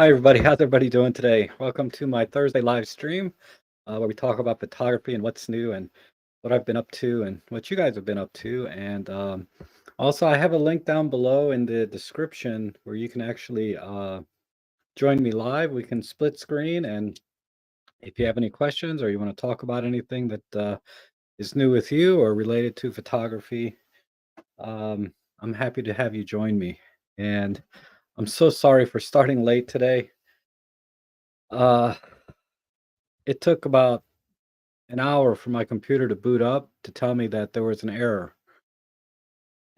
Hi, everybody. How's everybody doing today? Welcome to my Thursday live stream where we talk about photography and what's new and what I've been up to and what you guys have been up to. And also, I have a link down below in the description where you can actually join me live. We can split screen. And if you have any questions or you want to talk about anything that is new with you or related to photography, I'm happy to have you join me. And I'm so sorry for starting late today. Uh, it took about an hour for my computer to boot up to tell me that there was an error.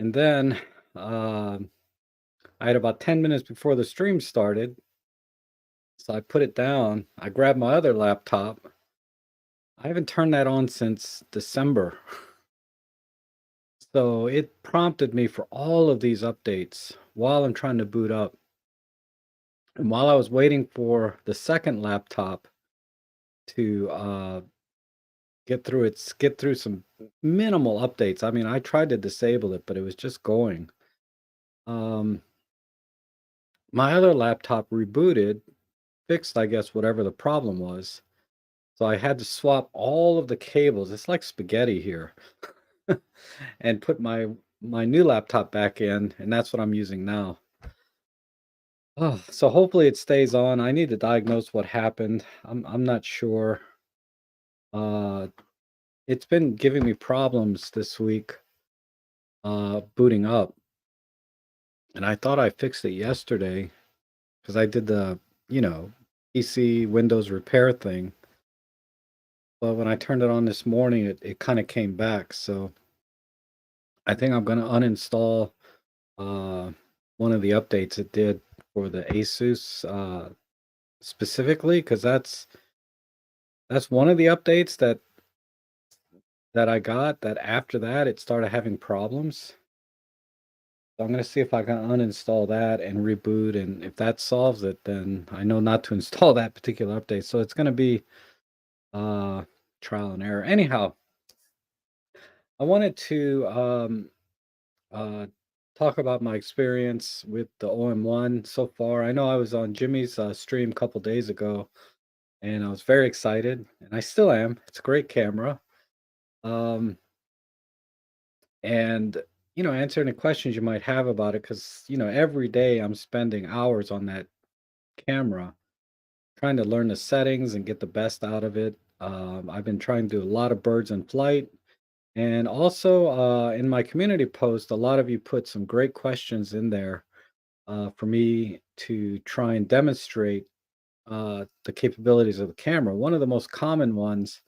And then I had about 10 minutes before the stream started. So I put it down. I grabbed my other laptop. I haven't turned that on since December. So it prompted me for all of these updates while I'm trying to boot up. And while I was waiting for the second laptop to get through some minimal updates. I mean, I tried to disable it, but it was just going. Um, My other laptop rebooted, fixed, I guess, whatever the problem was. So I had to swap all of the cables. It's like spaghetti here. And put my new laptop back in, and that's what I'm using now. Oh, so hopefully it stays on. I need to diagnose what happened. I'm not sure. Uh, it's been giving me problems this week, booting up. And I thought I fixed it yesterday because I did the, you know, PC Windows repair thing. But when I turned it on this morning, it kind of came back. So I think I'm going to uninstall uh, one of the updates it did for the Asus specifically, because that's one of the updates that I got. That after that, it started having problems. So I'm going to see if I can uninstall that and reboot. And if that solves it, then I know not to install that particular update. So it's going to be uh, trial and error. Anyhow, I wanted to uh, talk about my experience with the OM-1 so far. I know I was on Jimmy's stream a couple days ago, and I was very excited, and I still am. It's a great camera. Um, and answer any questions you might have about it, because every day I'm spending hours on that camera, trying to learn the settings and get the best out of it. I've been trying to do a lot of birds in flight. And also in my community post, a lot of you put some great questions in there for me to try and demonstrate the capabilities of the camera. One of the most common ones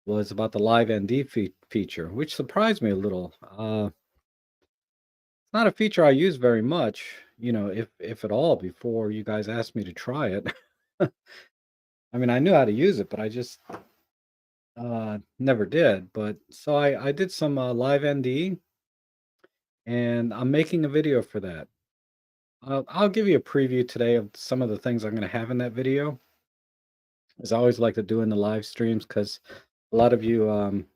was about the live ND feature, which surprised me a little. It's not a feature I use very much, if at all, before you guys asked me to try it. I mean, I knew how to use it, but I just never did. But so I did some live ND, and I'm making a video for that. I'll give you a preview today of some of the things I'm going to have in that video, as I always like to do in the live streams, because a lot of you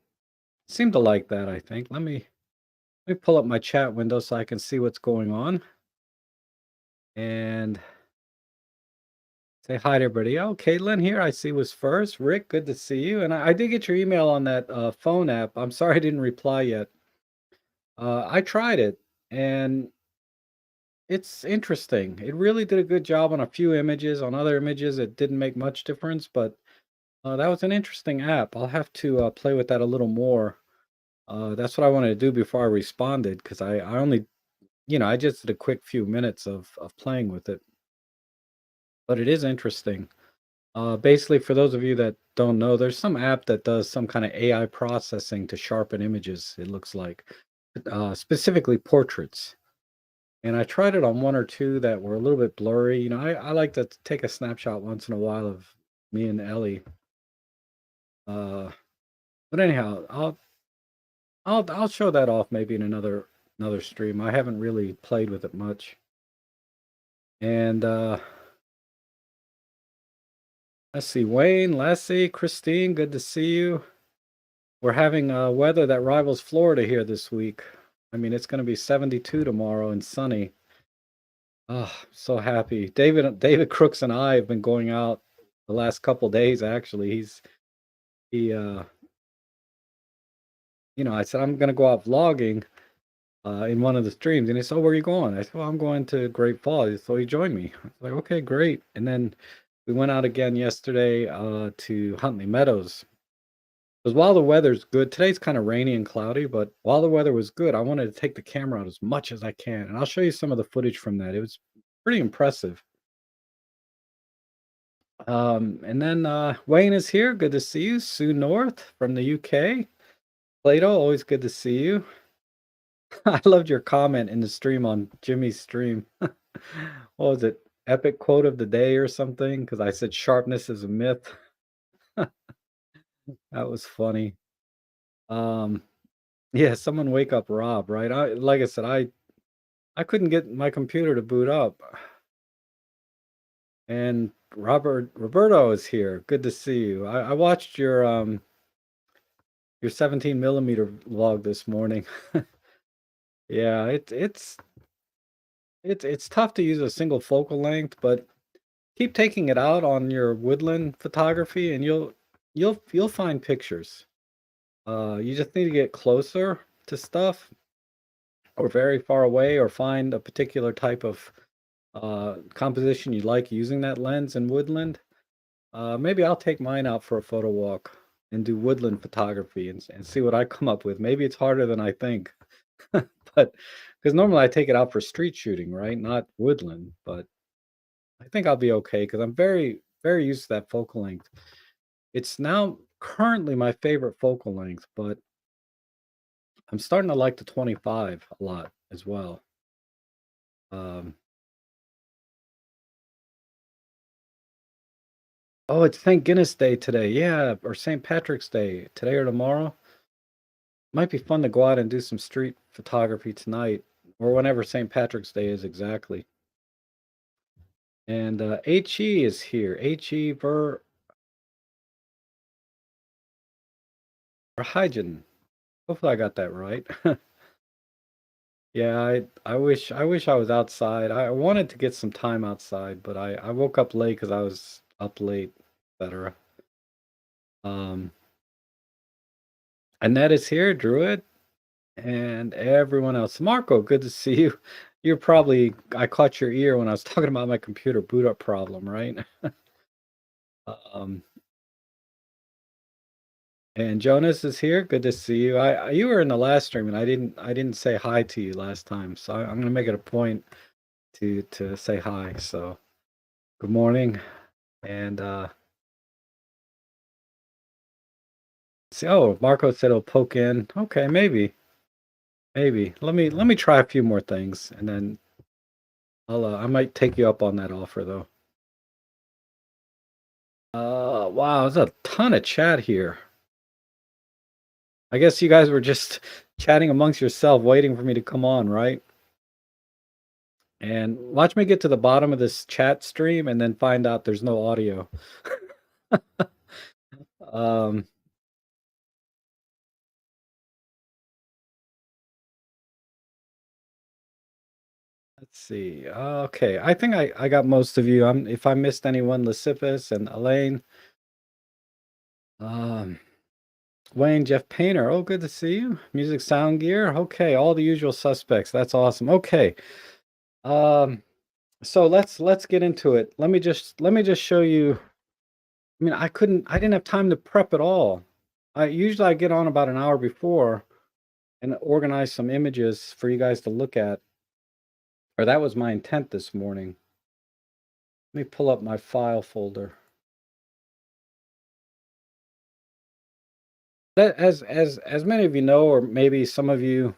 seem to like that, I think. Let me pull up my chat window so I can see what's going on and say hi to everybody. Oh, Caitlin here, I see was first. Rick, good to see you. And I did get your email on that phone app. I'm sorry I didn't reply yet. I tried it, and it's interesting. It really did a good job on a few images. On other images, it didn't make much difference, but that was an interesting app. I'll have to play with that a little more. That's what I wanted to do before I responded, because I only, I just did a quick few minutes of playing with it. But it is interesting. Basically, for those of you that don't know, there's some app that does some kind of AI processing to sharpen images, it looks like, specifically portraits. And I tried it on one or two that were a little bit blurry. I like to take a snapshot once in a while of me and Ellie. But anyhow, I'll show that off maybe in another stream. I haven't really played with it much. And let's see, Wayne, Leslie, Christine, good to see you. We're having weather that rivals Florida here this week. I mean, it's going to be 72 tomorrow and sunny. Oh, so happy. David Crooks and I have been going out the last couple days, actually. He, I said, "I'm gonna go out vlogging," in one of the streams, and he said, "Oh, where are you going?" I said, "Well, I'm going to Great Falls." So he joined me. I was like, "Okay, great." And then we went out again yesterday, to Huntley Meadows. Because while the weather's good, today's kind of rainy and cloudy, but while the weather was good, I wanted to take the camera out as much as I can, and I'll show you some of the footage from that. It was pretty impressive. And then Wayne is here. Good to see you. Sue North from the UK. Plato, always good to see you. I loved your comment in the stream on Jimmy's stream. What was it? Epic quote of the day or something? Because I said sharpness is a myth. That was funny. Um, yeah, someone wake up Rob, right? Like I said, I couldn't get my computer to boot up. And Roberto is here. Good to see you. I watched your 17 millimeter vlog this morning. Yeah, it's tough to use a single focal length, but keep taking it out on your woodland photography and you'll find pictures. You just need to get closer to stuff or very far away or find a particular type of composition you like using that lens in woodland. Maybe I'll take mine out for a photo walk and do woodland photography and see what I come up with. Maybe it's harder than I think. But because normally I take it out for street shooting, right? Not woodland, but I think I'll be okay because I'm very, very used to that focal length. It's now currently my favorite focal length, but I'm starting to like the 25 a lot as well. Um, oh, it's Thank Guinness Day today. Yeah, or St. Patrick's Day today or tomorrow. Might be fun to go out and do some street photography tonight or whenever St. Patrick's Day is exactly. And HE is here. HE Verheijen. Hopefully I got that right. Yeah, I wish I was outside. I wanted to get some time outside, but I woke up late because I was up late, etc. Um, Annette is here, Druid, and everyone else. Marco, good to see you. You're probably I caught your ear when I was talking about my computer boot up problem, right? Um, and Jonas is here. Good to see you. You were in the last stream, and I didn't say hi to you last time, so I'm gonna make it a point to say hi. So good morning, and see. Oh, Marco said he'll poke in. Okay, maybe. Let me try a few more things, and then I might take you up on that offer though. Wow, there's a ton of chat here. I guess you guys were just chatting amongst yourself, waiting for me to come on, right? And watch me get to the bottom of this chat stream and then find out there's no audio. Um, let's see. Okay, I think I got most of you. If I missed anyone, Lysippus and Elaine, um, Wayne, Jeff Painter. Oh, good to see you. Music Sound Gear. Okay, all the usual suspects. That's awesome. Okay. Um, so let's get into it. Let me just show you. I mean, I didn't have time to prep at all. I get on about an hour before and organize some images for you guys to look at. Or that was my intent this morning. Let me pull up my file folder. That, as many of you know, or maybe some of you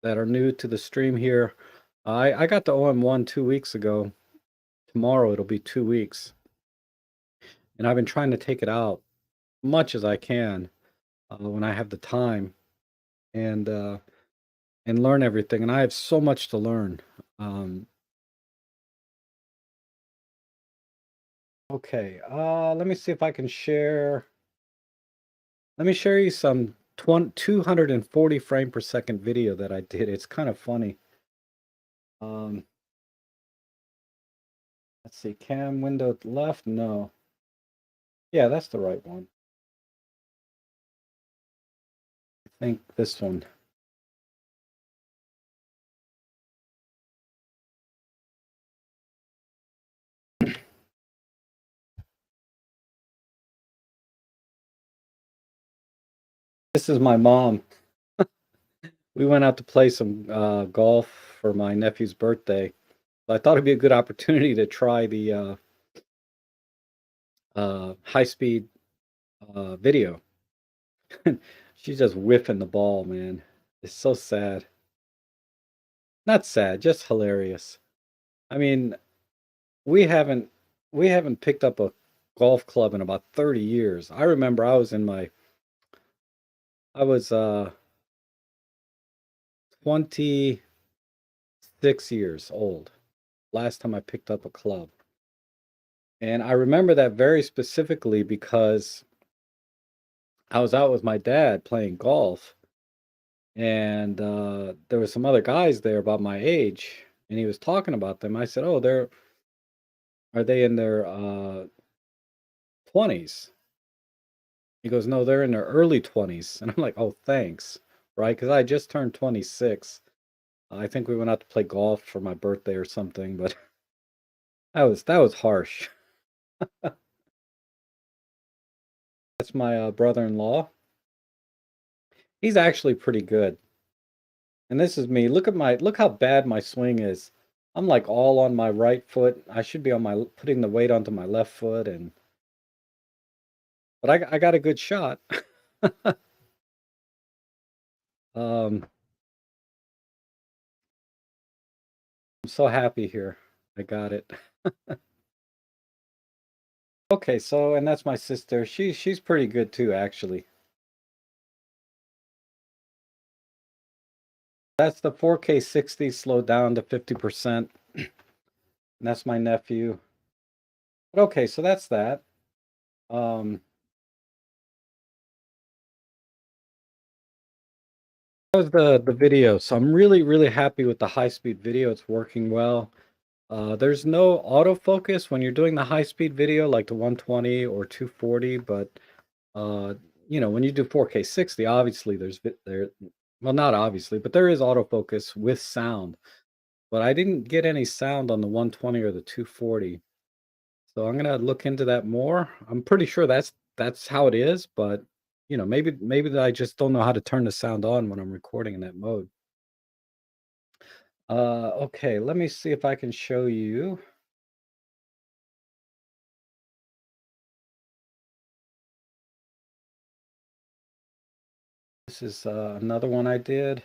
that are new to the stream here, I got the OM-1 2 weeks ago. Tomorrow it'll be 2 weeks, and I've been trying to take it out much as I can when I have the time and uh, and learn everything. And I have so much to learn. Um, okay, let me see if I can share. Let me share you some 240 frame per second video that I did. It's kind of funny. Um, Let's see, cam window left? No. Yeah, that's the right one. I think this one. This is my mom. We went out to play some golf for my nephew's birthday. So I thought it'd be a good opportunity to try the high-speed video. She's just whiffing the ball, man. It's so sad. Not sad, just hilarious. I mean, we haven't we haven't picked up a golf club in about 30 years. I remember I was 26 years old last time I picked up a club. And I remember that very specifically because I was out with my dad playing golf, and there were some other guys there about my age, and he was talking about them. I said, "Oh, are they in their 20s?" He goes, "No, they're in their early 20s." And I'm like, "Oh, thanks." Right? Because I just turned 26. I think we went out to play golf for my birthday or something, but that was harsh. That's my brother-in-law. He's actually pretty good. And this is me. Look how bad my swing is. I'm like all on my right foot. I should be on my putting the weight onto my left foot, but I got a good shot. Um, I'm so happy here. I got it. Okay, so and that's my sister. She's pretty good too, actually. That's the 4K 60 slowed down to 50%. And that's my nephew. But okay, so that's that. Um, that was the video. So I'm really happy with the high-speed video. It's working well. There's no autofocus when you're doing the high-speed video like the 120 or 240, but uh, when you do 4K 60, obviously well, not obviously, but there is autofocus with sound. But I didn't get any sound on the 120 or the 240. So I'm gonna look into that more. I'm pretty sure that's how it is, but maybe that I just don't know how to turn the sound on when I'm recording in that mode. Okay, let me see if I can show you. This is another one I did.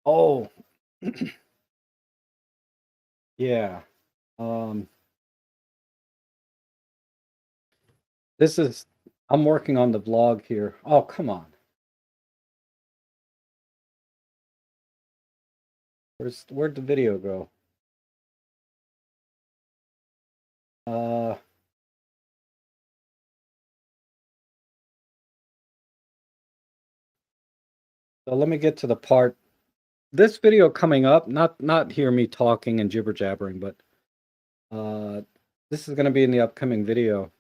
Oh, yeah. Um, this is I'm working on the vlog here. Oh, come on. Where'd the video go? Uh, so let me get to the part. This video coming up, not hear me talking and jibber jabbering, but uh, this is going to be in the upcoming video.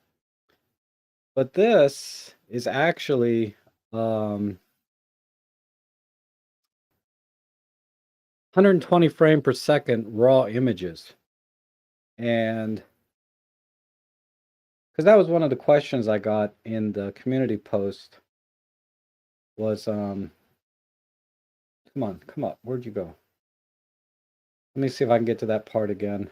But this is actually 120 frame per second raw images, and because that was one of the questions I got in the community post was come up, where'd you go? Let me see if I can get to that part again.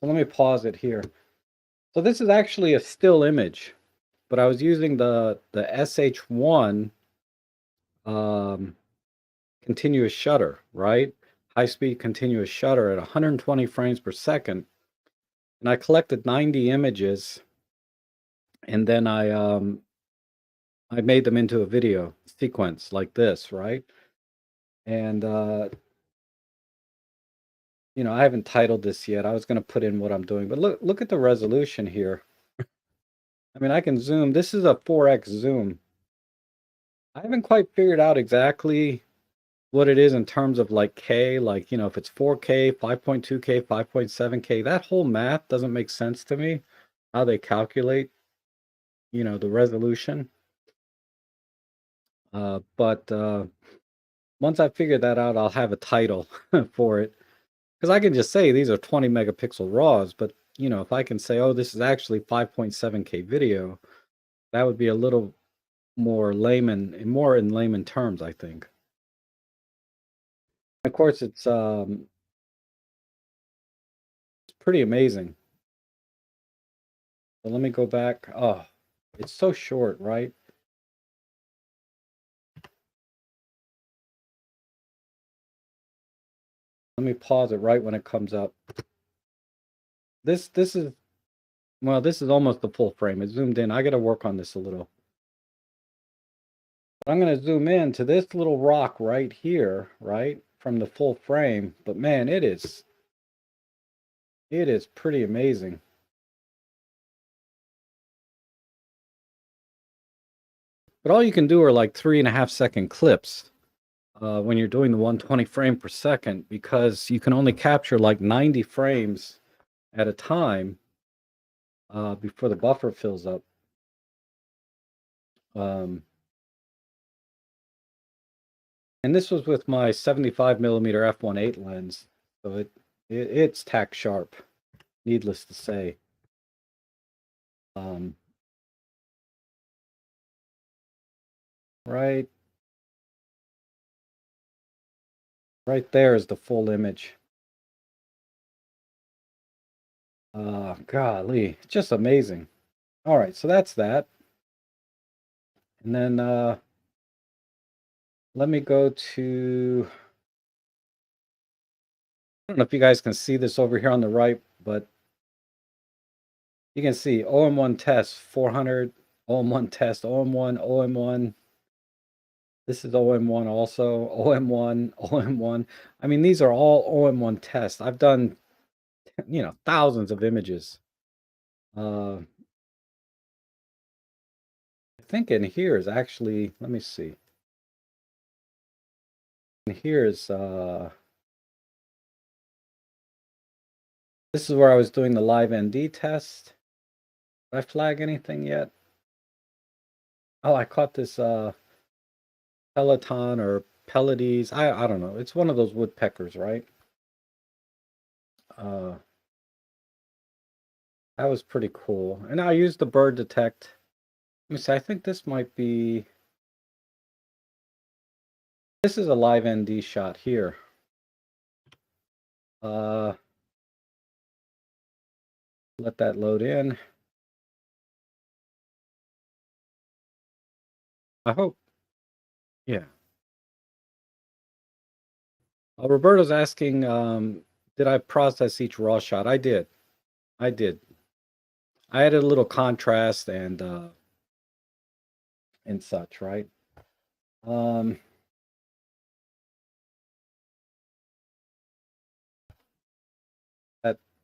So let me pause it here. So this is actually a still image, but I was using the SH1 um, continuous shutter, right? High speed continuous shutter at 120 frames per second. And I collected 90 images, and then I made them into a video sequence like this, right? And I haven't titled this yet. I was going to put in what I'm doing, but look at the resolution here. I mean, I can zoom. This is a 4x zoom. I haven't quite figured out exactly what it is in terms of like K, like, if it's 4K, 5.2K, 5.7K, that whole math doesn't make sense to me, how they calculate, the resolution. But once I figure that out, I'll have a title for it. Because I can just say these are 20 megapixel RAWs, but if I can say, oh, this is actually 5.7K video, that would be a little more in layman terms, I think. Of course, it's pretty amazing. So let me go back. Oh, it's so short, right? Let me pause it right when it comes up. This is well, this is almost the full frame. It zoomed in. I got to work on this a little. I'm going to zoom in to this little rock right here, right, from the full frame. But man, it is pretty amazing. But all you can do are like 3.5 second clips when you're doing the 120 frame per second, because you can only capture like 90 frames at a time before the buffer fills up. And this was with my 75 millimeter f1.8 lens, so it's tack sharp, needless to say. Right there is the full image. Golly, just amazing. All right, so that's that. And then let me go to, I don't know if you guys can see this over here on the right, but you can see OM1 test 400, OM1 test, OM1, OM1. This is OM1 also, OM1, OM1. I mean, these are all OM1 tests. I've done, thousands of images. I think in here is actually, let me see. In here is, this is where I was doing the live ND test. Did I flag anything yet? Oh, I caught this Peloton or Pelides. I don't know. It's one of those woodpeckers, right? Uh, that was pretty cool. And I used the bird detect. Let me see. I think this might be. This is a live ND shot here. Let that load in. I hope. Yeah. Roberto's asking, did I process each raw shot? I did. I did. I added a little contrast and such, right?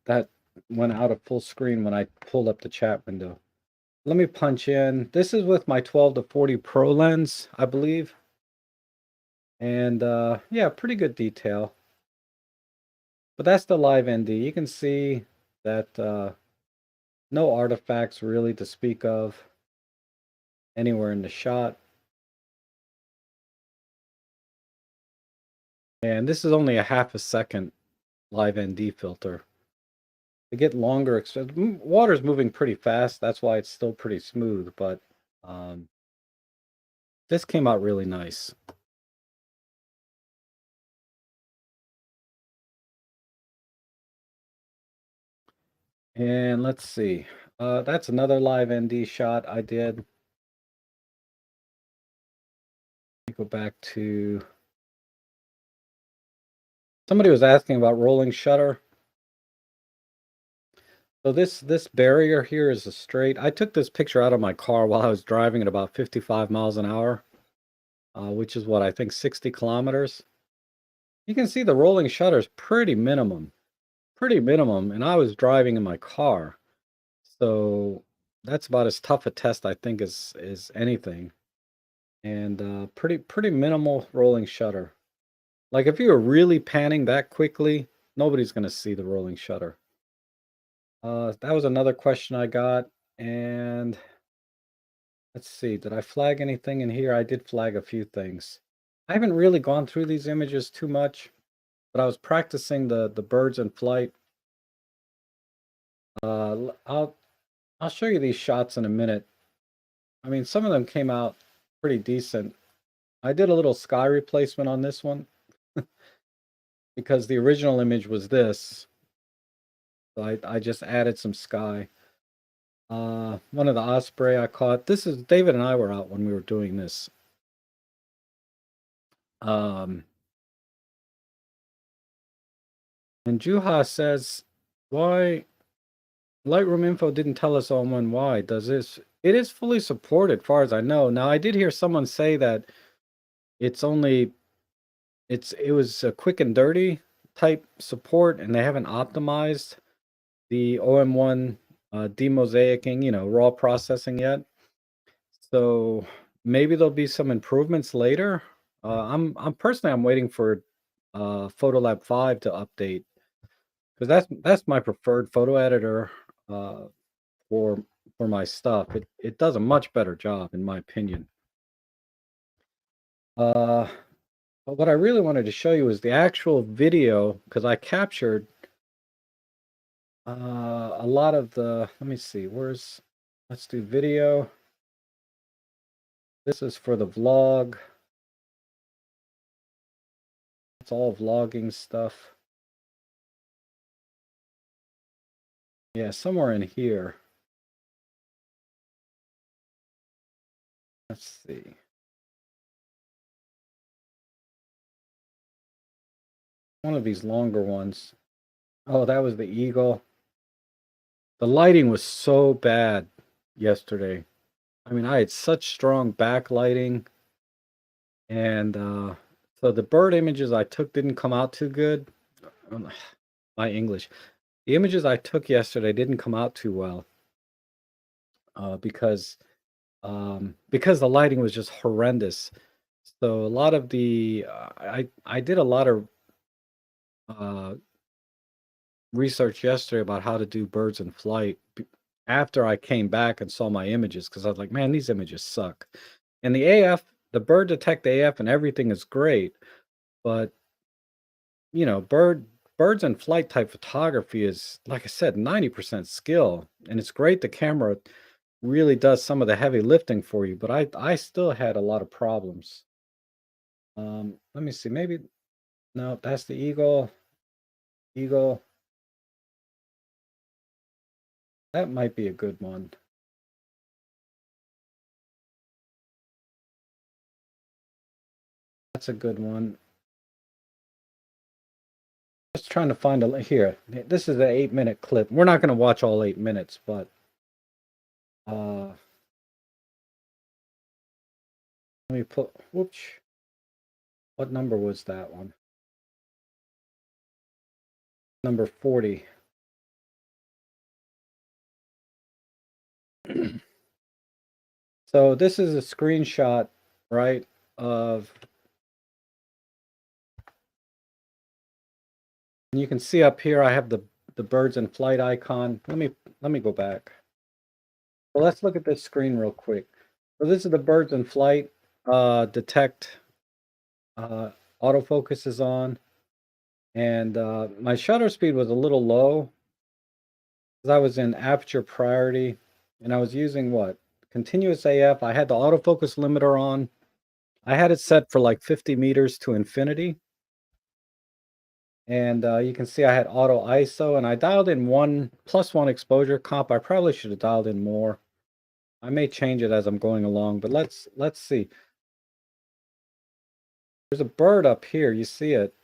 That went out of full screen when I pulled up the chat window. Let me punch in. This is with my 12 to 40 Pro lens, I believe. And yeah, pretty good detail. But that's the live ND. You can see that no artifacts really to speak of anywhere in the shot. And this is only a half a second live ND filter. To get longer, water's moving pretty fast. That's why it's still pretty smooth, but this came out really nice. And let's see. That's another live ND shot I did. Let me go back to, somebody was asking about rolling shutter. So this barrier here is a straight. I took this picture out of my car while I was driving at about 55 miles an hour, which is what I think 60 kilometers. You can see the rolling shutter is pretty minimum, and I was driving in my car. So that's about as tough a test I think as anything. And pretty minimal rolling shutter. Like, if you were really panning that quickly, nobody's gonna see the rolling shutter. That was another question I got, and let's see, did I flag anything in here? I did flag a few things. I haven't really gone through these images too much, but I was practicing the birds in flight. I'll show you these shots in a minute. I mean, some of them came out pretty decent. I did a little sky replacement on this one because the original image was this. So I just added some sky. One of the osprey I caught. This is David and I were out when we were doing this. And Juha says, why Lightroom info didn't tell us OM-1 why? Does this? It is fully supported, far as I know. Now, I did hear someone say that it's only it was a quick and dirty type support, and they haven't optimized the OM-1 demosaicing, raw processing yet. So maybe there'll be some improvements later. I'm personally I'm waiting for Photolab 5 to update because that's my preferred photo editor uh, for my stuff. It does a much better job in my opinion. But what I really wanted to show you is the actual video because I captured a lot of the. Let me see. Let's do video. This is for the vlog. It's all vlogging stuff. Yeah, somewhere in here. Let's see. One of these longer ones. Oh, that was the eagle. The lighting was so bad yesterday. I mean, I had such strong backlighting. And so the bird images I took didn't come out too good. My English. The images I took yesterday didn't come out too well because the lighting was just horrendous. So a lot of the I did a lot of uh, research yesterday about how to do birds in flight after I came back and saw my images because I was like, man, these images suck. And the AF, the bird detect AF and everything is great, but birds in flight type photography is, like I said, 90% skill, and it's great the camera really does some of the heavy lifting for you, but I still had a lot of problems. Let me see, maybe no, that's the eagle. Eagle, that might be a good one. That's a good one. Just trying to find a here. This is an 8-minute clip. We're not going to watch all 8 minutes, but let me put. Whoops. What number was that one? Number 40. So this is a screenshot, right, of. And you can see up here I have the birds in flight icon. Let me go back. So let's look at this screen real quick. So this is the birds in flight. Detect autofocus is on, and my shutter speed was a little low because I was in aperture priority, and I was using what? Continuous AF. I had the autofocus limiter on. I had it set for like 50 meters to infinity. And you can see I had auto ISO, and I dialed in +1 exposure comp. I probably should have dialed in more. I may change it as I'm going along, but let's see. There's a bird up here. You see it,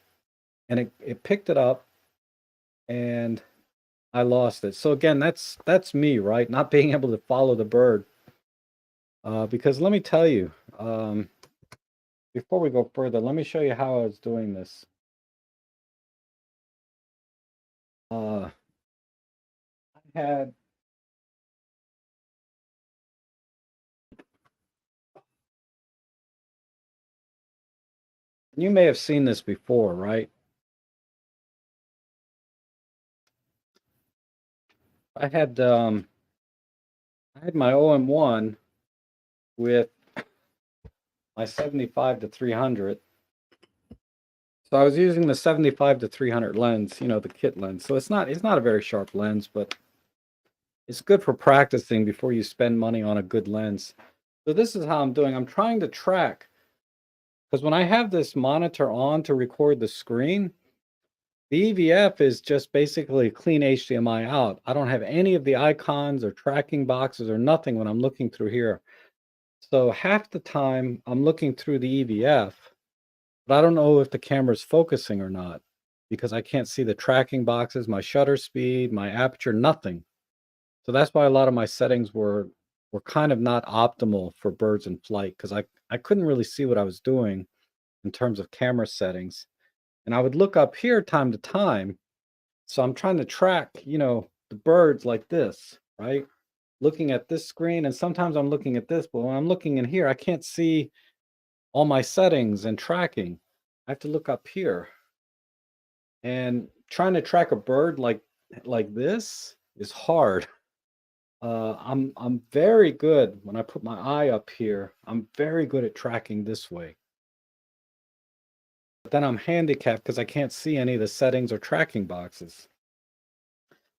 and it picked it up, and I lost it. So again, that's me, right? Not being able to follow the bird. Because let me tell you, before we go further, let me show you how I was doing this. I had You may have seen this before, right? I had my OM-1 with my 75 to 300. So I was using the 75 to 300 lens, you know, the kit lens. So it's not a very sharp lens, but it's good for practicing before you spend money on a good lens. So this is how I'm doing. I'm trying to track, because when I have this monitor on to record the screen, the EVF is just basically clean HDMI out. I don't have any of the icons or tracking boxes or nothing when I'm looking through here. So half the time I'm looking through the EVF, but I don't know if the camera's focusing or not because I can't see the tracking boxes, my shutter speed, my aperture, nothing. So that's why a lot of my settings were kind of not optimal for birds in flight because I couldn't really see what I was doing in terms of camera settings. And I would look up here time to time. So I'm trying to track, you know, the birds like this, right? Looking at this screen, and sometimes I'm looking at this, but when I'm looking in here, I can't see all my settings and tracking. I have to look up here. And trying to track a bird like this is hard. I'm very good when I put my eye up here. I'm very good at tracking this way. But then I'm handicapped because I can't see any of the settings or tracking boxes.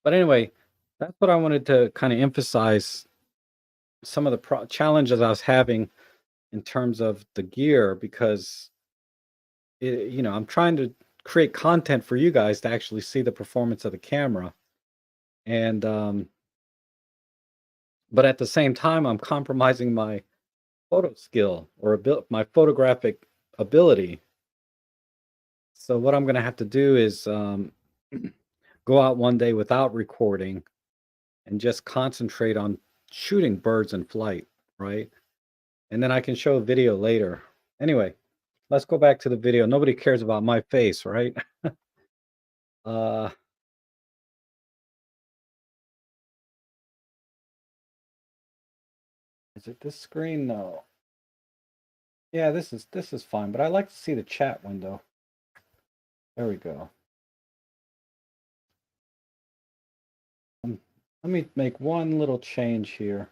But anyway, that's what I wanted to kind of emphasize some of the challenges I was having in terms of the gear because you know, I'm trying to create content for you guys to actually see the performance of the camera. And but at the same time, I'm compromising my photo skill or my photographic ability. So what I'm going to have to do is go out one day without recording and just concentrate on shooting birds in flight, right? And then I can show a video later. Anyway, let's go back to the video. Nobody cares about my face, right? uh, is it this screen? No. Yeah, this is fine, but I like to see the chat window. There we go. Let me make one little change here.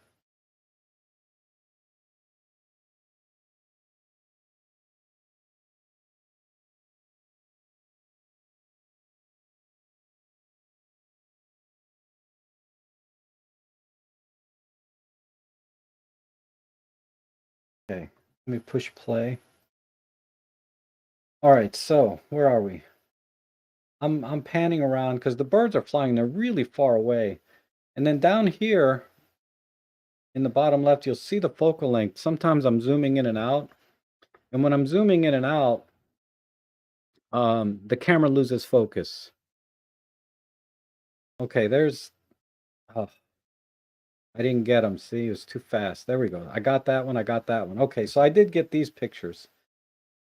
Okay, let me push play. All right, so where are we? I'm panning around because the birds are flying. They're really far away. And then down here in the bottom left, you'll see the focal length. Sometimes I'm zooming in and out. And when I'm zooming in and out, the camera loses focus. Okay, there's, oh, I didn't get them. See, it was too fast. There we go. I got that one. I got that one. Okay, so I did get these pictures.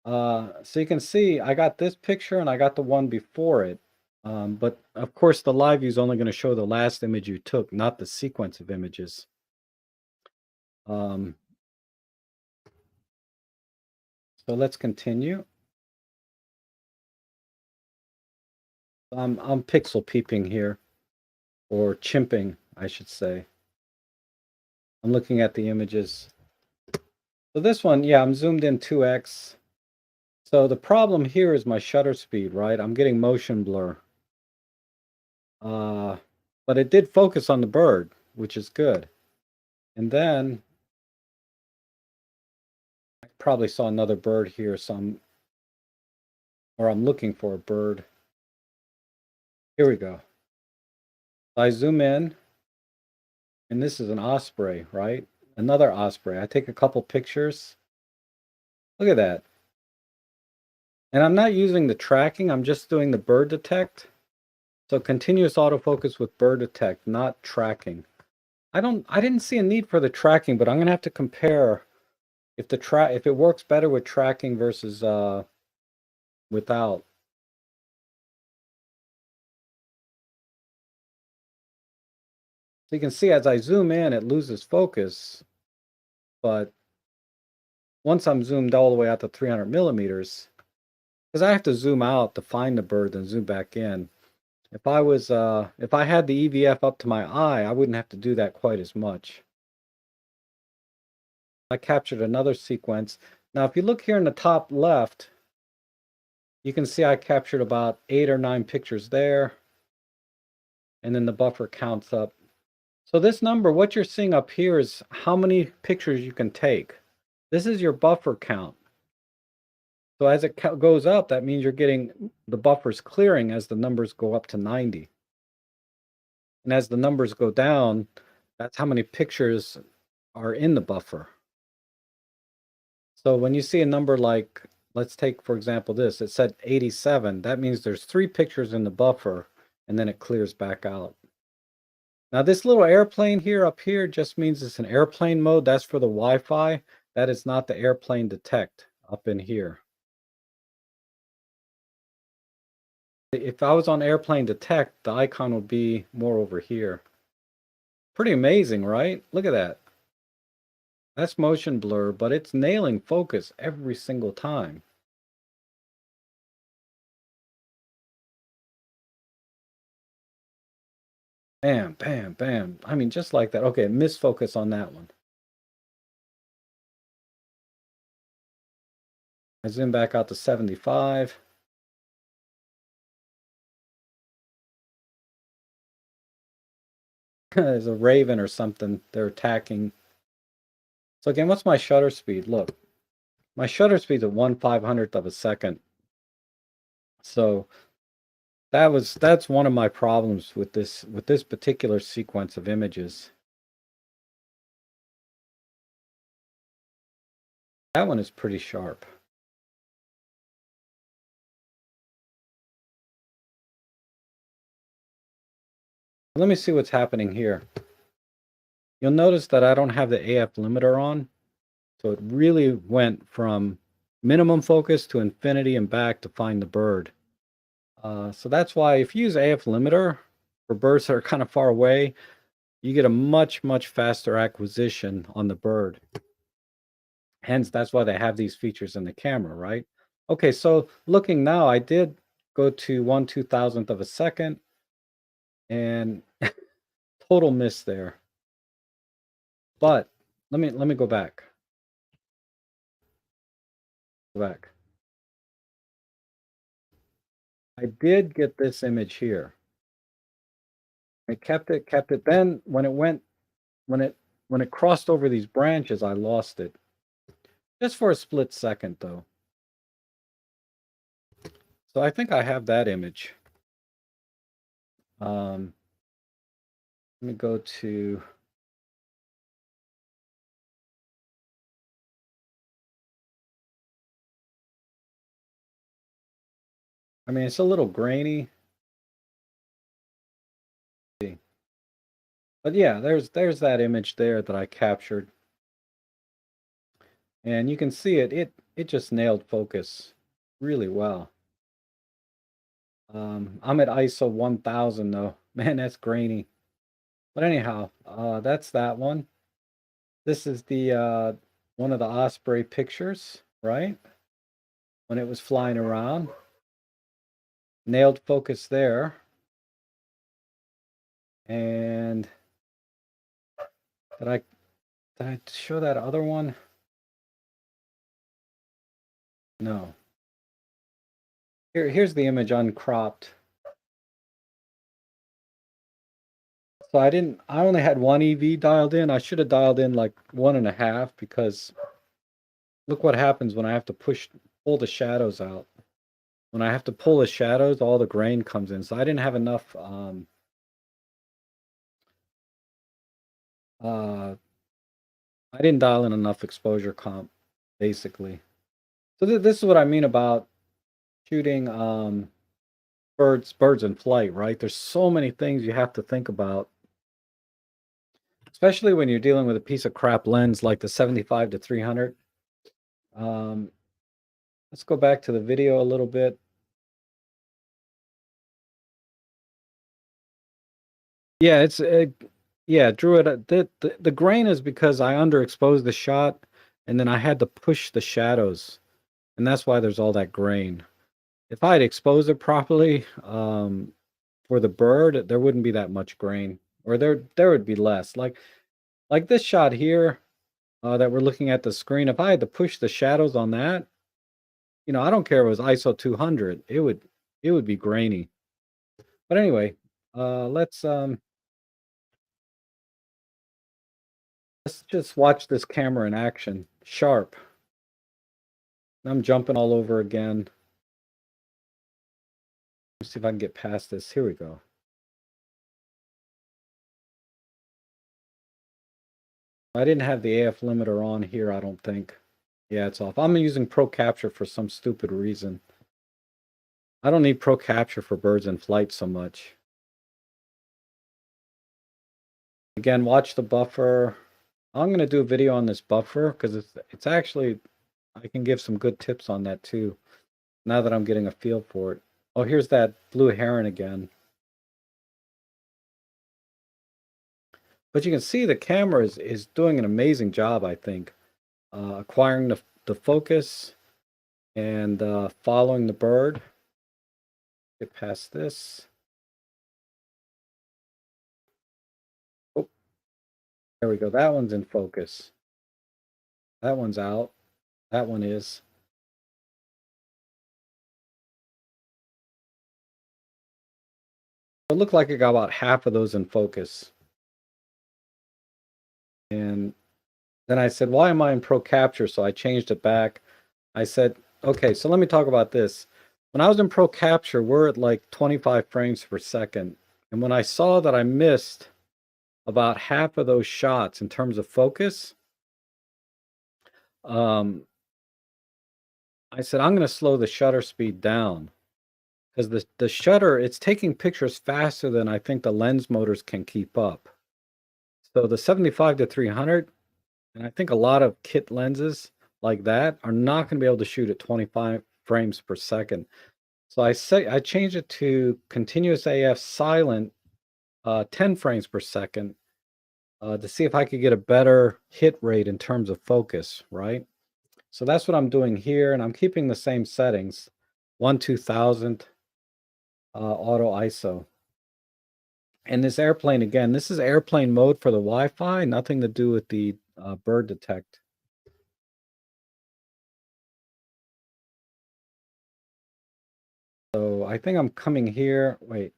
So you can see I got this picture and I got the one before it. But of course, the live view is only going to show the last image you took, not the sequence of images. So let's continue. I'm pixel peeping here, or chimping, I should say. I'm looking at the images. So this one, yeah, I'm zoomed in 2x. So the problem here is my shutter speed, right? I'm getting motion blur. But it did focus on the bird, which is good. And then I probably saw another bird here, or I'm looking for a bird. Here we go. I zoom in, and this is an osprey, right? Another osprey. I take a couple pictures. Look at that. And I'm not using the tracking, I'm just doing the bird detect. So continuous autofocus with bird detect, not tracking. I didn't see a need for the tracking, but I'm gonna have to compare if it works better with tracking versus without. So you can see as I zoom in, it loses focus, but once I'm zoomed all the way out to 300 millimeters, because I have to zoom out to find the bird and zoom back in. If I had the EVF up to my eye, I wouldn't have to do that quite as much. I captured another sequence. Now, if you look here in the top left, you can see I captured about 8 or 9 pictures there, and then the buffer counts up. So this number, what you're seeing up here is how many pictures you can take. This is your buffer count. So as it goes up, that means you're getting the buffers clearing as the numbers go up to 90. And as the numbers go down, that's how many pictures are in the buffer. So when you see a number like, let's take, for example, this, it said 87, that means there's 3 pictures in the buffer, and then it clears back out. Now this little airplane here up here just means it's an airplane mode. That's for the Wi-Fi. That is not the airplane detect up in here. If I was on airplane detect, the icon would be more over here. Pretty amazing, right? Look at that. That's motion blur, but it's nailing focus every single time. Bam, bam, bam. I mean, just like that. Okay, misfocus on that one. I zoom back out to 75. There's a raven or something. They're attacking. So again, what's my shutter speed? Look, my shutter speed's at 1/500th of a second. So that's one of my problems with this particular sequence of images. That one is pretty sharp. Let me see what's happening here. You'll notice that I don't have the AF limiter on. So it really went from minimum focus to infinity and back to find the bird. So that's why if you use AF limiter for birds that are kind of far away, you get a much, much faster acquisition on the bird. Hence, that's why they have these features in the camera, right? Okay, so looking now, I did go to 1/2000th of a second, and total miss there. But let me go back. Go back. I did get this image here. I kept it. Then when it crossed over these branches, I lost it. Just for a split second, though. So I think I have that image. Let me go to. I mean, it's a little grainy. But yeah, there's that image there that I captured. And you can see it just nailed focus really well. I'm at ISO 1000 though. Man, that's grainy. But anyhow, that's that one. This is the one of the osprey pictures, right? When it was flying around. Nailed focus there. And did I show that other one? No. Here's the image uncropped. So I only had one EV dialed in. I should have dialed in like 1.5 because look what happens when I have to pull the shadows out. When I have to pull the shadows, all the grain comes in. So I didn't have enough I didn't dial in enough exposure comp, basically. So this is what I mean about shooting birds in flight, right? There's so many things you have to think about, especially when you're dealing with a piece of crap lens like the 75 to 300. Let's go back to the video a little bit. Yeah, yeah, Drew, the grain is because I underexposed the shot, and then I had to push the shadows, and that's why there's all that grain. If I had exposed it properly, for the bird, there wouldn't be that much grain, or there would be less. Like this shot here, that we're looking at the screen. If I had to push the shadows on that, I don't care if it was ISO 200, it would be grainy. But anyway, let's just watch this camera in action. Sharp. I'm jumping all over again. Let's see if I can get past this. Here we go. I didn't have the AF limiter on here, I don't think. Yeah, it's off. I'm using Pro Capture for some stupid reason. I don't need Pro Capture for birds in flight so much. Again, watch the buffer. I'm going to do a video on this buffer because it's actually, I can give some good tips on that too, now that I'm getting a feel for it. Oh, here's that blue heron again. But you can see the camera is doing an amazing job, I think, acquiring the focus and following the bird. Get past this. Oh, there we go. That one's in focus. That one's out. That one is. It looked like I got about half of those in focus. And then I said, why am I in Pro Capture? So I changed it back. I said, okay, so let me talk about this. When I was in Pro Capture, we're at like 25 frames per second. And when I saw that I missed about half of those shots in terms of focus, I said, I'm going to slow the shutter speed down. Because the shutter, it's taking pictures faster than I think the lens motors can keep up. So the 75 to 300, and I think a lot of kit lenses like that are not going to be able to shoot at 25 frames per second. So I changed it to continuous AF silent, 10 frames per second, to see if I could get a better hit rate in terms of focus, right? So that's what I'm doing here, and I'm keeping the same settings, 1/2000 auto ISO. And this airplane, again, this is airplane mode for the Wi-Fi, nothing to do with the bird detect. So I think I'm coming here. Wait,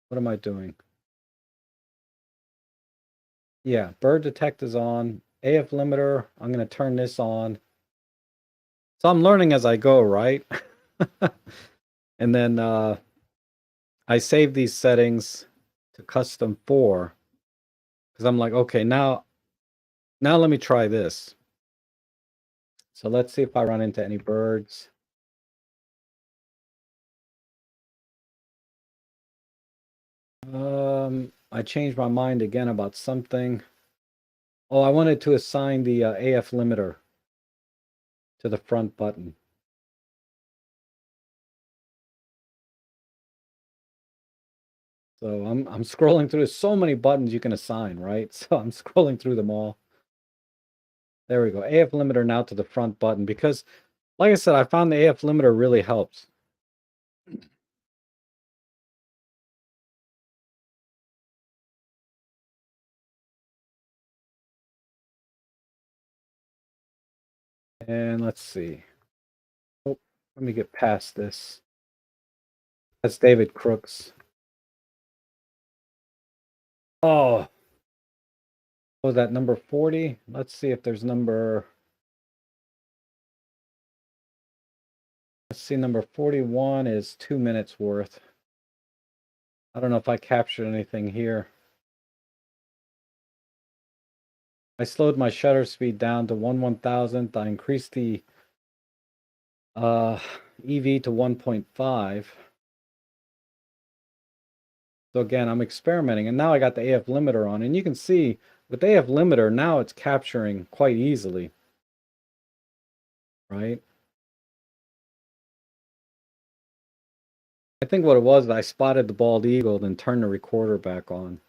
what am I doing? Yeah, bird detect is on. AF limiter, I'm going to turn this on. So I'm learning as I go, right? And then I save these settings to custom 4 because I'm like, okay, now let me try this. So let's see if I run into any birds. I changed my mind again about something. Oh, I wanted to assign the AF limiter to the front button. So I'm scrolling through. There's so many buttons you can assign, right? So I'm scrolling through them all. There we go. AF limiter now to the front button because, like I said, I found the AF limiter really helps. And let's see. Oh, let me get past this. That's David Crooks. Oh, was that number 40? Let's see if there's number. Let's see, number 41 is 2 minutes worth. I don't know if I captured anything here. I slowed my shutter speed down to 1/1000th. I increased the EV to 1.5. So again, I'm experimenting, and now I got the AF limiter on, and you can see with the AF limiter, now it's capturing quite easily, right? I think what it was, I spotted the bald eagle, then turned the recorder back on.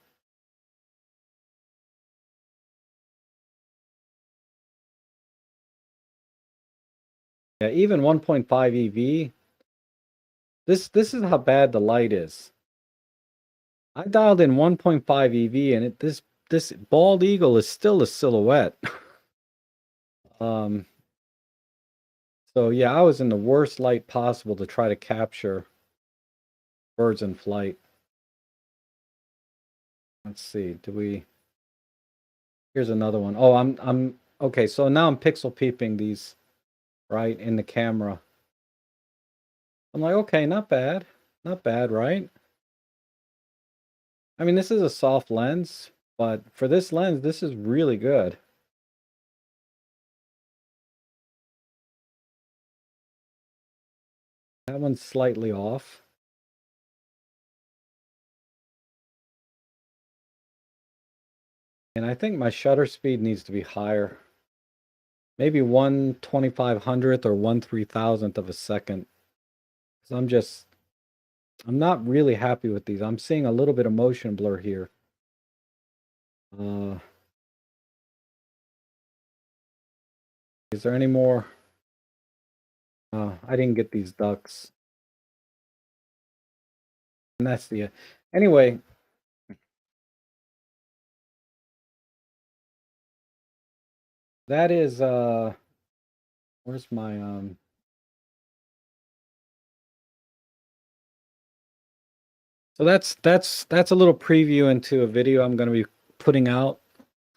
Yeah, even 1.5 EV, This is how bad the light is. I dialed in 1.5 EV and this bald eagle is still a silhouette. Um, so yeah, I was in the worst light possible to try to capture birds in flight. Let's see, here's another one. Oh, I'm okay, so now I'm pixel peeping these right in the camera. I'm like, okay, not bad. Not bad, right? I mean, this is a soft lens, but for this lens, this is really good. That one's slightly off. And I think my shutter speed needs to be higher. Maybe 1/2500th or 1/3000th of a second. So I'm not really happy with these. I'm seeing a little bit of motion blur here. Uh, is there any more? I didn't get these ducks. And that's the anyway. That is where's my so that's a little preview into a video I'm going to be putting out.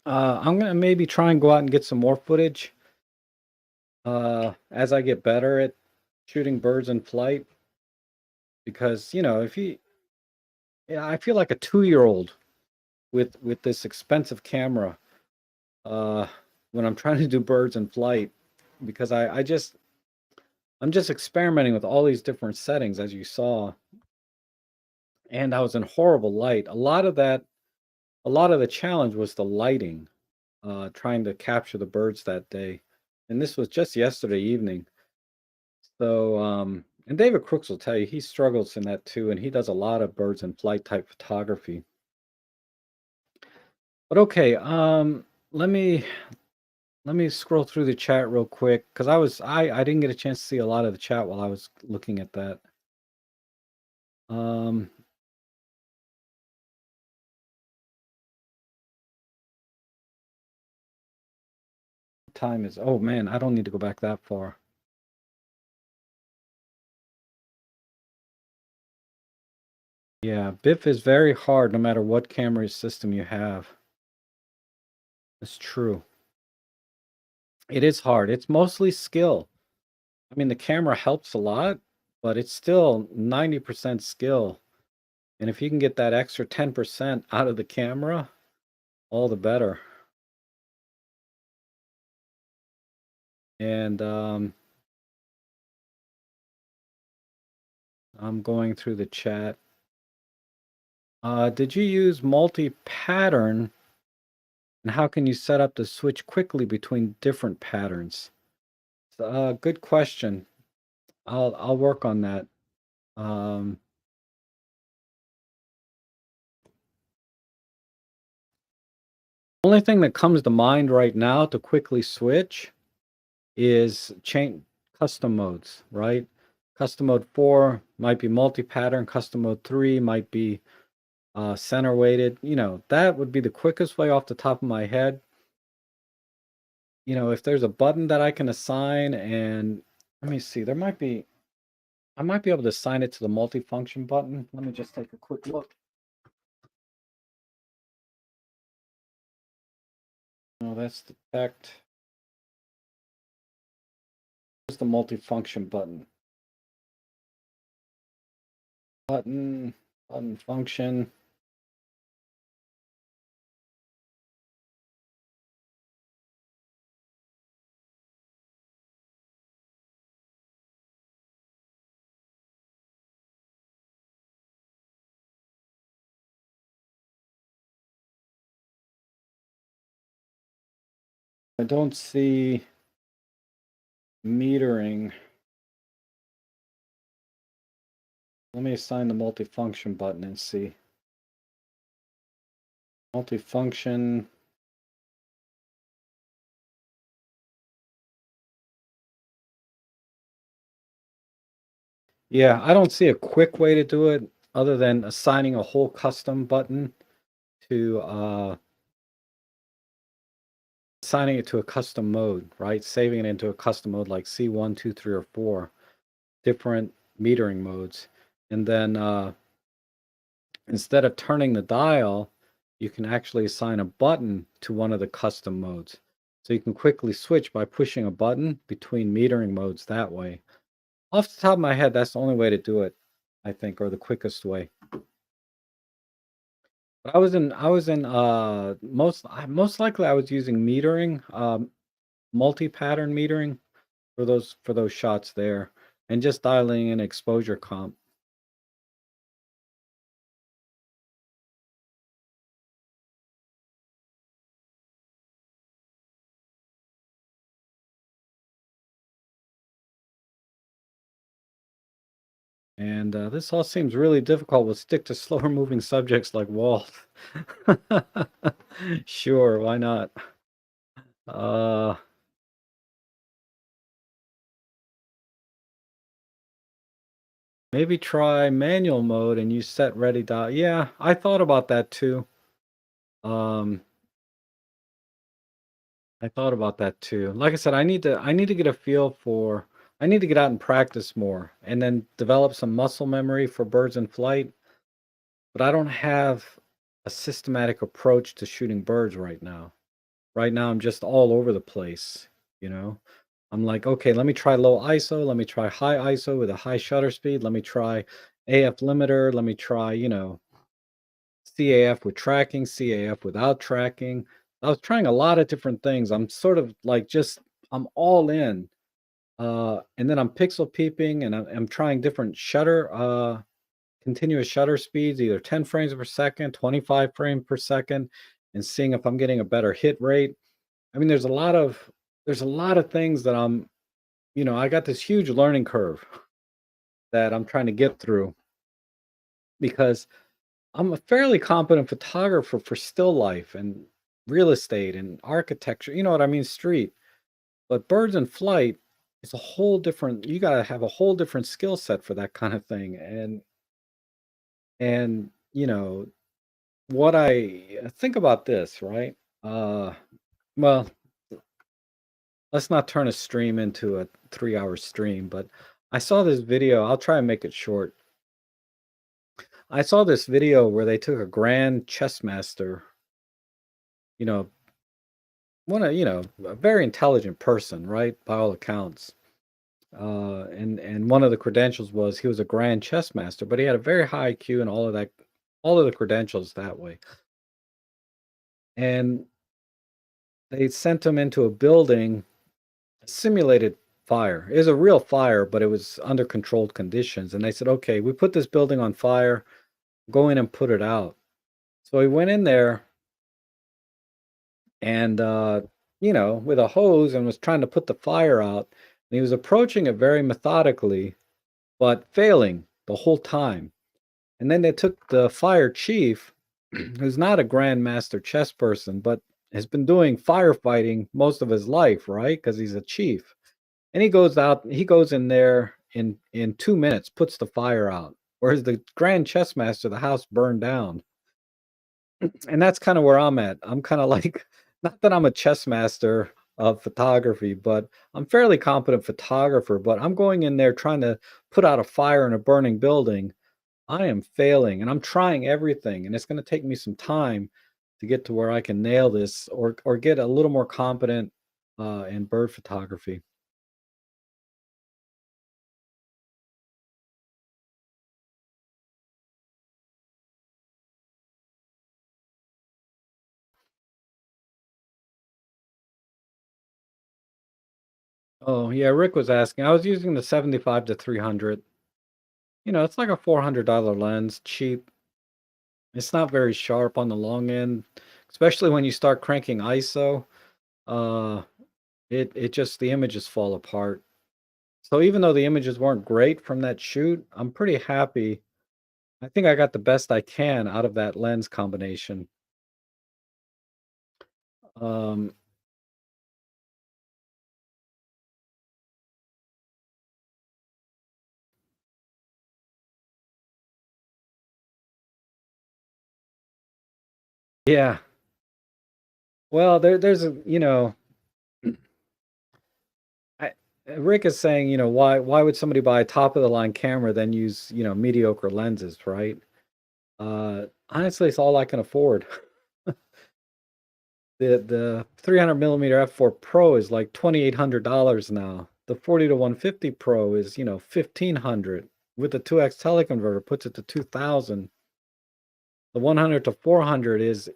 I'm going to maybe try and go out and get some more footage as I get better at shooting birds in flight, because you know, if you yeah, I feel like a 2-year-old with this expensive camera uh when I'm trying to do birds in flight, because I'm just experimenting with all these different settings, as you saw, and I was in horrible light. A lot of the challenge was the lighting, trying to capture the birds that day. And this was just yesterday evening. So, and David Crooks will tell you he struggles in that too, and he does a lot of birds in flight type photography. But okay, let me scroll through the chat real quick, because I didn't get a chance to see a lot of the chat while I was looking at that. Um, time is, oh man, I don't need to go back that far. Yeah, BIF is very hard no matter what camera system you have. It's true. It is hard. It's mostly skill. I mean, the camera helps a lot, but it's still 90% skill. And if you can get that extra 10% out of the camera, all the better. And I'm going through the chat. Did you use multi-pattern? And how can you set up the switch quickly between different patterns? Good question. I'll work on that. Um, Only thing that comes to mind right now to quickly switch is change custom modes, right? Custom mode 4 might be multi-pattern, custom mode 3 might be center weighted. You know, that would be the quickest way off the top of my head. You know, if there's a button that I can assign, and let me see, I might be able to assign it to the multifunction button. Let me just take a quick look. No, that's the detect. Where's the multifunction button? Button function. I don't see metering. Let me assign the multifunction button and see. Multifunction. Yeah, I don't see a quick way to do it other than assigning a whole custom button to assigning it to a custom mode, right? Saving it into a custom mode like C1, 2, 3, or 4, different metering modes. And then instead of turning the dial, you can actually assign a button to one of the custom modes. So you can quickly switch by pushing a button between metering modes that way. Off the top of my head, that's the only way to do it, I think, or the quickest way. But I was in most likely I was using metering, multi-pattern metering for those shots there, and just dialing in exposure comp. And this all seems really difficult. We'll stick to slower moving subjects like walls. Sure, why not? Uh, maybe try manual mode and use set ready dial. Yeah, I thought about that too. Um, I thought about that too. Like I said, I need to get a feel for I need to get out and practice more and then develop some muscle memory for birds in flight, but I don't have a systematic approach to shooting birds right now. Right now I'm just all over the place, you know. I'm like, okay, let me try low ISO, let me try high ISO with a high shutter speed, let me try AF limiter, let me try, CAF with tracking, CAF without tracking. I was trying a lot of different things. I'm sort of like just I'm all in. And then I'm pixel peeping and I'm trying different shutter continuous shutter speeds, either 10 frames per second, 25 frames per second, and seeing if I'm getting a better hit rate. I mean, there's a lot of things that I got this huge learning curve that I'm trying to get through because I'm a fairly competent photographer for still life and real estate and architecture, you know what I mean, street. But birds in flight is a whole different you got to have a whole different skill set for that kind of thing. And what I think about this, right? Uh well, let's not turn a stream into a 3-hour stream, but I saw this video, I'll try and make it short. I saw this video where they took a grand chess master, you know, a very intelligent person, right? By all accounts. And one of the credentials was he was a grand chess master, but he had a very high IQ and all of that, all of the credentials that way. And they sent him into a building, simulated fire. It was a real fire, but it was under controlled conditions. And they said, okay, we put this building on fire, go in and put it out. So he went in there and with a hose and was trying to put the fire out. And he was approaching it very methodically, but failing the whole time. And then they took the fire chief, who's not a grandmaster chess person, but has been doing firefighting most of his life, right? Because he's a chief. And he goes in there in 2 minutes, puts the fire out. Whereas the grand chess master, the house burned down. And that's kind of where I'm at. I'm kind of like, not that I'm a chess master of photography, but I'm fairly competent photographer, but I'm going in there trying to put out a fire in a burning building. I am failing and I'm trying everything, and it's going to take me some time to get to where I can nail this or get a little more competent in bird photography. Oh, yeah, Rick was asking. I was using the 75 to 300. It's like a $400 lens, cheap. It's not very sharp on the long end, especially when you start cranking ISO. Uh, it just the images fall apart. So even though the images weren't great from that shoot, I'm pretty happy. I think I got the best I can out of that lens combination. Um, Yeah. Well, there's a, I, Rick is saying, why would somebody buy a top of the line camera then use, mediocre lenses, right? Honestly, it's all I can afford. The 300 millimeter f4 Pro is like $2,800 now. The 40 to 150 Pro is, 1,500. With the 2x teleconverter puts it to 2,000. The 100 to 400 is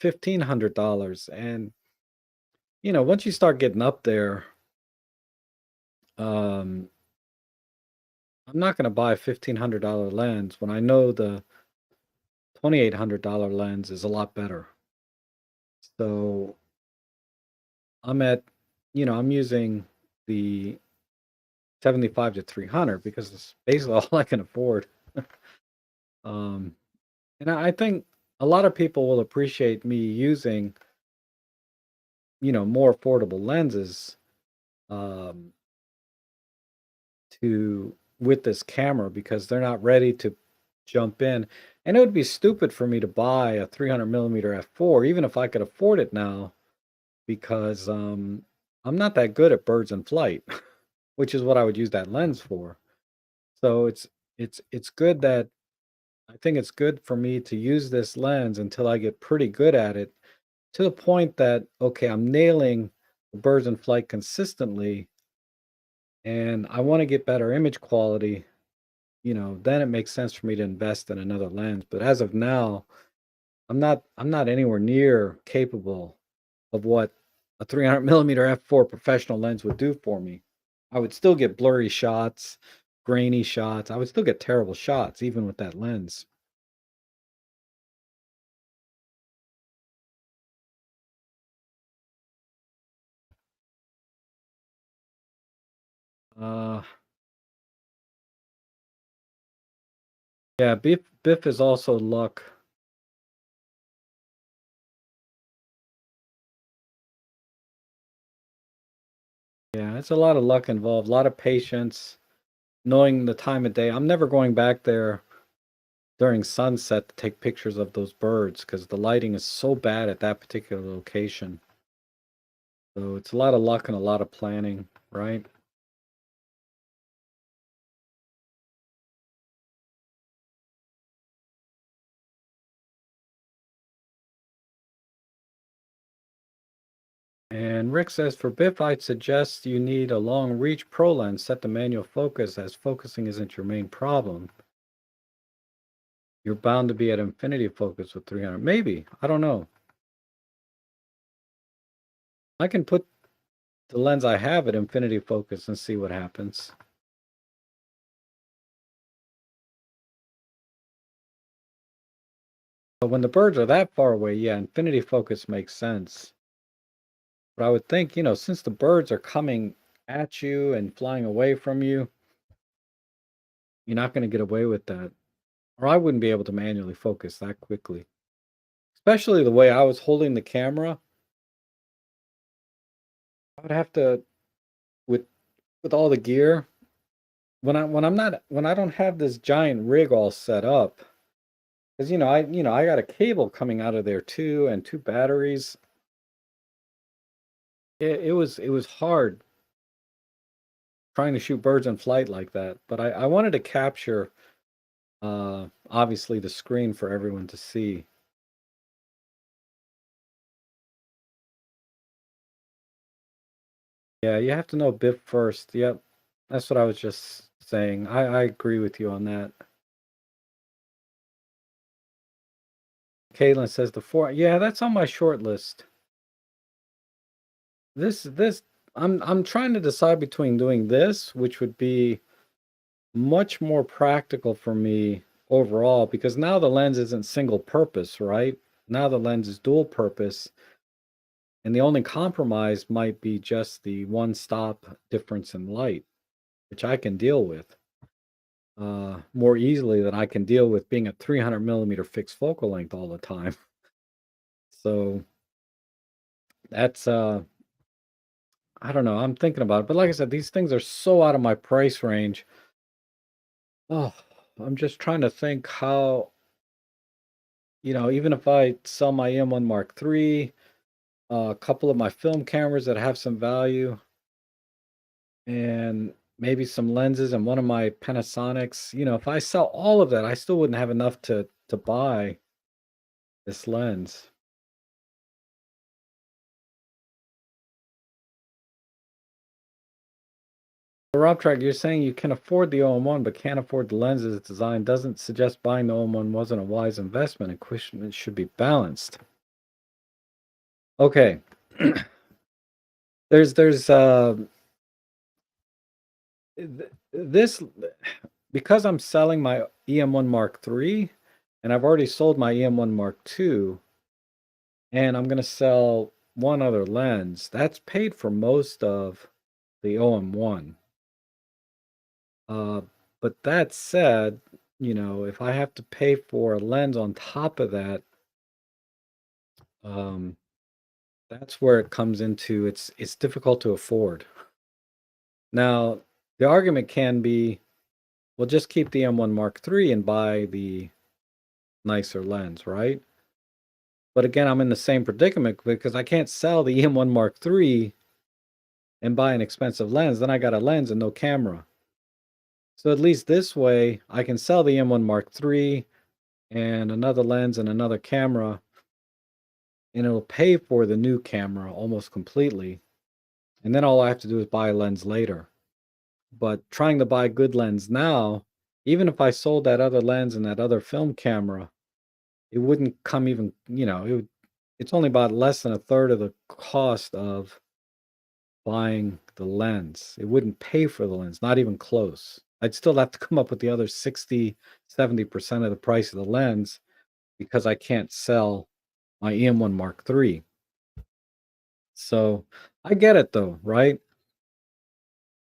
$1,500. And, once you start getting up there, um, I'm not going to buy a $1,500 lens when I know the $2,800 lens is a lot better. So I'm at, I'm using the 75 to 300 because it's basically all I can afford. Um, and I think a lot of people will appreciate me using, more affordable lenses um, to with this camera because they're not ready to jump in. And it would be stupid for me to buy a 300 millimeter f4, even if I could afford it now, because I'm not that good at birds in flight, which is what I would use that lens for. So it's good that I think it's good for me to use this lens until I get pretty good at it to the point that, okay, I'm nailing the birds in flight consistently and I want to get better image quality, then it makes sense for me to invest in another lens. But as of now, I'm not anywhere near capable of what a 300 millimeter f4 professional lens would do for me. I would still get blurry shots, grainy shots. I would still get terrible shots even with that lens. Uh, yeah, Biff is also luck. Yeah, it's a lot of luck involved, a lot of patience, knowing the time of day. I'm never going back there during sunset to take pictures of those birds because the lighting is so bad at that particular location. So it's a lot of luck and a lot of planning, right? And Rick says for Biff, I'd suggest you need a long reach pro lens. Set the manual focus as focusing isn't your main problem. You're bound to be at infinity focus with 300. Maybe. I don't know. I can put the lens I have at infinity focus and see what happens. But when the birds are that far away, yeah, infinity focus makes sense. But I would think, since the birds are coming at you and flying away from you, you're not going to get away with that. Or I wouldn't be able to manually focus that quickly. Especially the way I was holding the camera. I would have to with all the gear. When I don't have this giant rig all set up, because I got a cable coming out of there too and two batteries. It was hard trying to shoot birds in flight like that. But I wanted to capture obviously the screen for everyone to see. Yeah, you have to know Biff first. Yep. That's what I was just saying. I agree with you on that. Caitlin says the four. Yeah, that's on my short list. This I'm trying to decide between doing this, which would be much more practical for me overall, because now the lens isn't single purpose, right? Now the lens is dual purpose, and the only compromise might be just the one stop difference in light, which I can deal with more easily than I can deal with being a 300 millimeter fixed focal length all the time. So that's I don't know. I'm thinking about it, but like I said, these things are so out of my price range. Oh, I'm just trying to think how. even if I sell my EM1 Mark III, a couple of my film cameras that have some value, and maybe some lenses and one of my Panasonics, if I sell all of that, I still wouldn't have enough to buy this lens. So Rob Track, you're saying you can afford the OM1 but can't afford the lenses it's designed doesn't suggest buying the OM1 wasn't a wise investment. Equipment should be balanced. Okay. There's this, because I'm selling my EM1 Mark III and I've already sold my EM1 Mark II, and I'm going to sell one other lens. That's paid for most of the OM1. Uh, but that said, if I have to pay for a lens on top of that, um, that's where it comes into it's difficult to afford. Now, the argument can be, well, just keep the M1 Mark III and buy the nicer lens, right? But again, I'm in the same predicament because I can't sell the EM1 Mark III and buy an expensive lens. Then I got a lens and no camera. So at least this way, I can sell the M1 Mark III and another lens and another camera, and it'll pay for the new camera almost completely. And then all I have to do is buy a lens later. But trying to buy a good lens now, even if I sold that other lens and that other film camera, it wouldn't come even, it's only about less than a third of the cost of buying the lens. It wouldn't pay for the lens, not even close. I'd still have to come up with the other 60, 70% of the price of the lens because I can't sell my EM1 Mark III. So I get it though, right?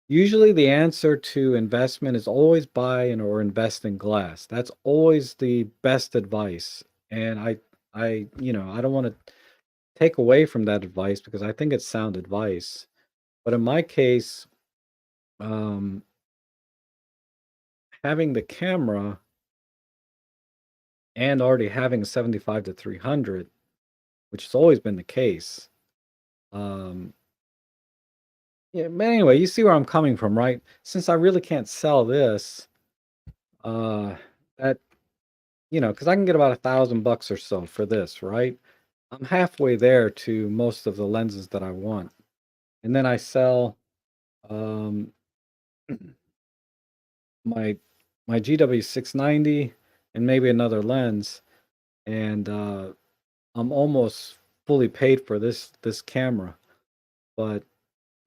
Usually the answer to investment is always buy and or invest in glass. That's always the best advice. And I don't want to take away from that advice because I think it's sound advice. But in my case, um, having the camera and already having a 75 to 300, which has always been the case. Um, yeah, but anyway, you see where I'm coming from, right? Since I really can't sell this, uh, that because I can get about $1,000 or so for this, right? I'm halfway there to most of the lenses that I want, and then I sell um, my GW690 and maybe another lens, and I'm almost fully paid for this camera, but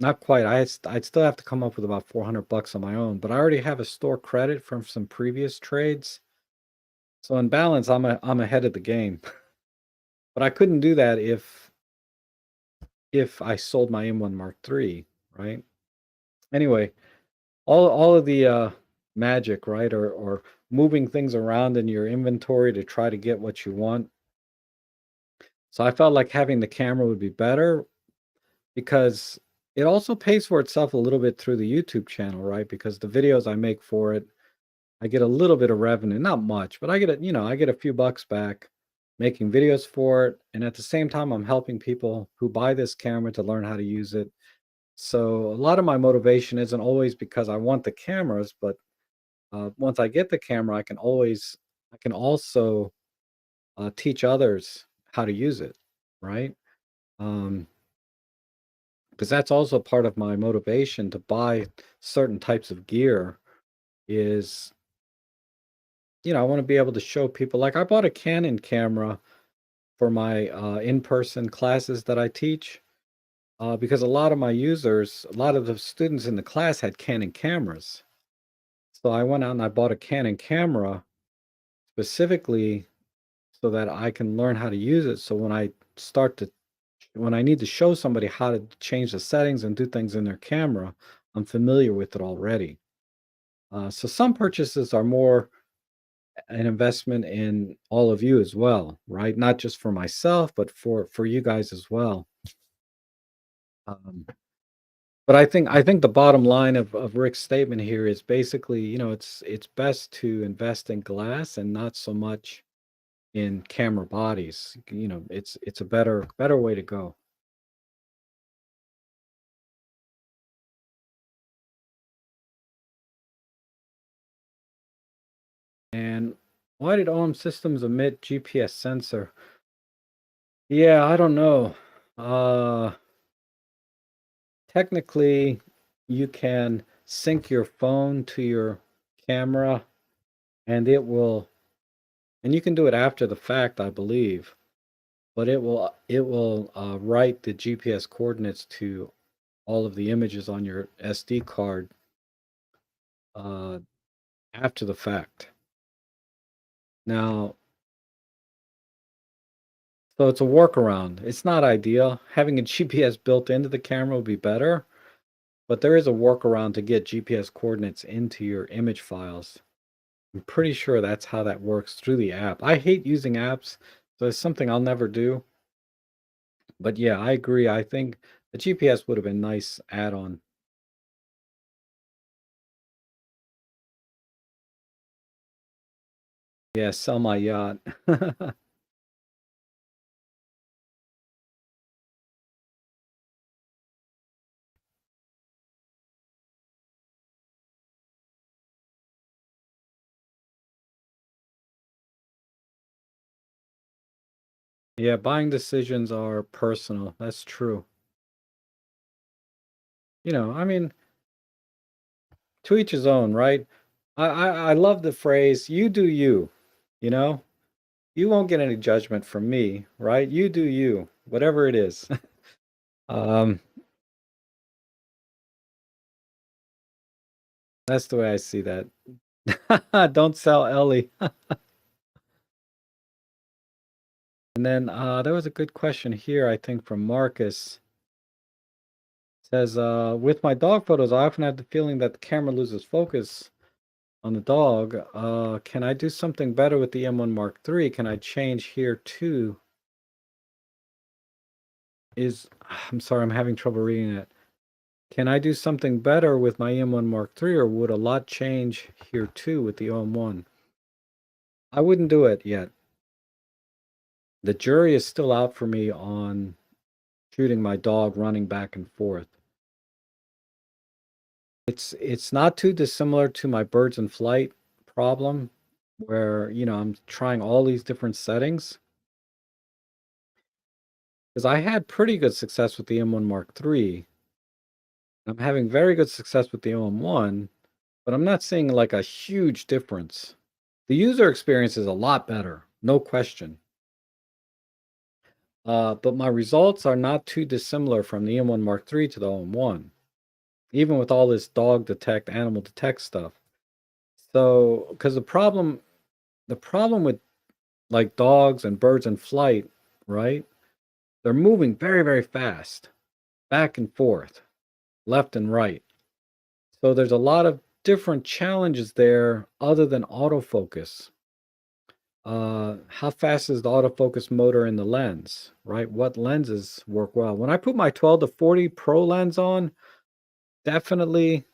not quite. I'd still have to come up with about $400 on my own, but I already have a store credit from some previous trades, so in balance, I'm ahead of the game. But I couldn't do that if I sold my M1 Mark III, right? Anyway, all of the magic, right, or moving things around in your inventory to try to get what you want. So I felt like having the camera would be better because it also pays for itself a little bit through the YouTube channel, right? Because the videos I make for it, I get a little bit of revenue, not much, but I get a few bucks back making videos for it. And at the same time, I'm helping people who buy this camera to learn how to use it. So a lot of my motivation isn't always because I want the cameras, but once I get the camera, I can also teach others how to use it, right? Um, because that's also part of my motivation to buy certain types of gear is, I want to be able to show people. Like I bought a Canon camera for my in-person classes that I teach because a lot of my users, a lot of the students in the class had Canon cameras. So I went out and I bought a Canon camera specifically so that I can learn how to use it. So when I need to show somebody how to change the settings and do things in their camera, I'm familiar with it already. So some purchases are more an investment in all of you as well, right? Not just for myself, but for you guys as well. Um, but I think the bottom line of Rick's statement here is basically, it's best to invest in glass and not so much in camera bodies. It's a better way to go. And why did OM systems omit GPS sensor? Yeah, I don't know. Uh, Technically, you can sync your phone to your camera, and and you can do it after the fact, I believe, but it will write the GPS coordinates to all of the images on your SD card uh, after the fact. Now, so it's a workaround. It's not ideal. Having a GPS built into the camera would be better, but there is a workaround to get GPS coordinates into your image files. I'm pretty sure that's how that works through the app. I hate using apps, so it's something I'll never do. But yeah, I agree. I think the GPS would have been a nice add-on. Yeah, sell my yacht. Yeah, buying decisions are personal. That's true. I mean, to each his own, right? I love the phrase, you do you, you know? You won't get any judgment from me, right? You do you, whatever it is. um, that's the way I see that. Don't sell Ellie. And then there was a good question here, I think, from Marcus. Says, with my dog photos, I often have the feeling that the camera loses focus on the dog. Can I do something better with the M1 Mark III? Can I change here too? I'm sorry, I'm having trouble reading it. Can I do something better with my M1 Mark III, or would a lot change here too with the OM1? I wouldn't do it yet. The jury is still out for me on shooting my dog running back and forth. It's not too dissimilar to my birds in flight problem, where I'm trying all these different settings, because I had pretty good success with the M1 Mark III. I'm having very good success with the OM1, but I'm not seeing like a huge difference. The user experience is a lot better, no question. But my results are not too dissimilar from the M1 Mark III to the OM1, even with all this dog detect, animal detect stuff. So, because the problem with like dogs and birds in flight, right? They're moving very, very fast, back and forth, left and right. So there's a lot of different challenges there other than autofocus. How fast is the autofocus motor in the lens, right? What lenses work well? When I put my 12 to 40 Pro lens on, definitely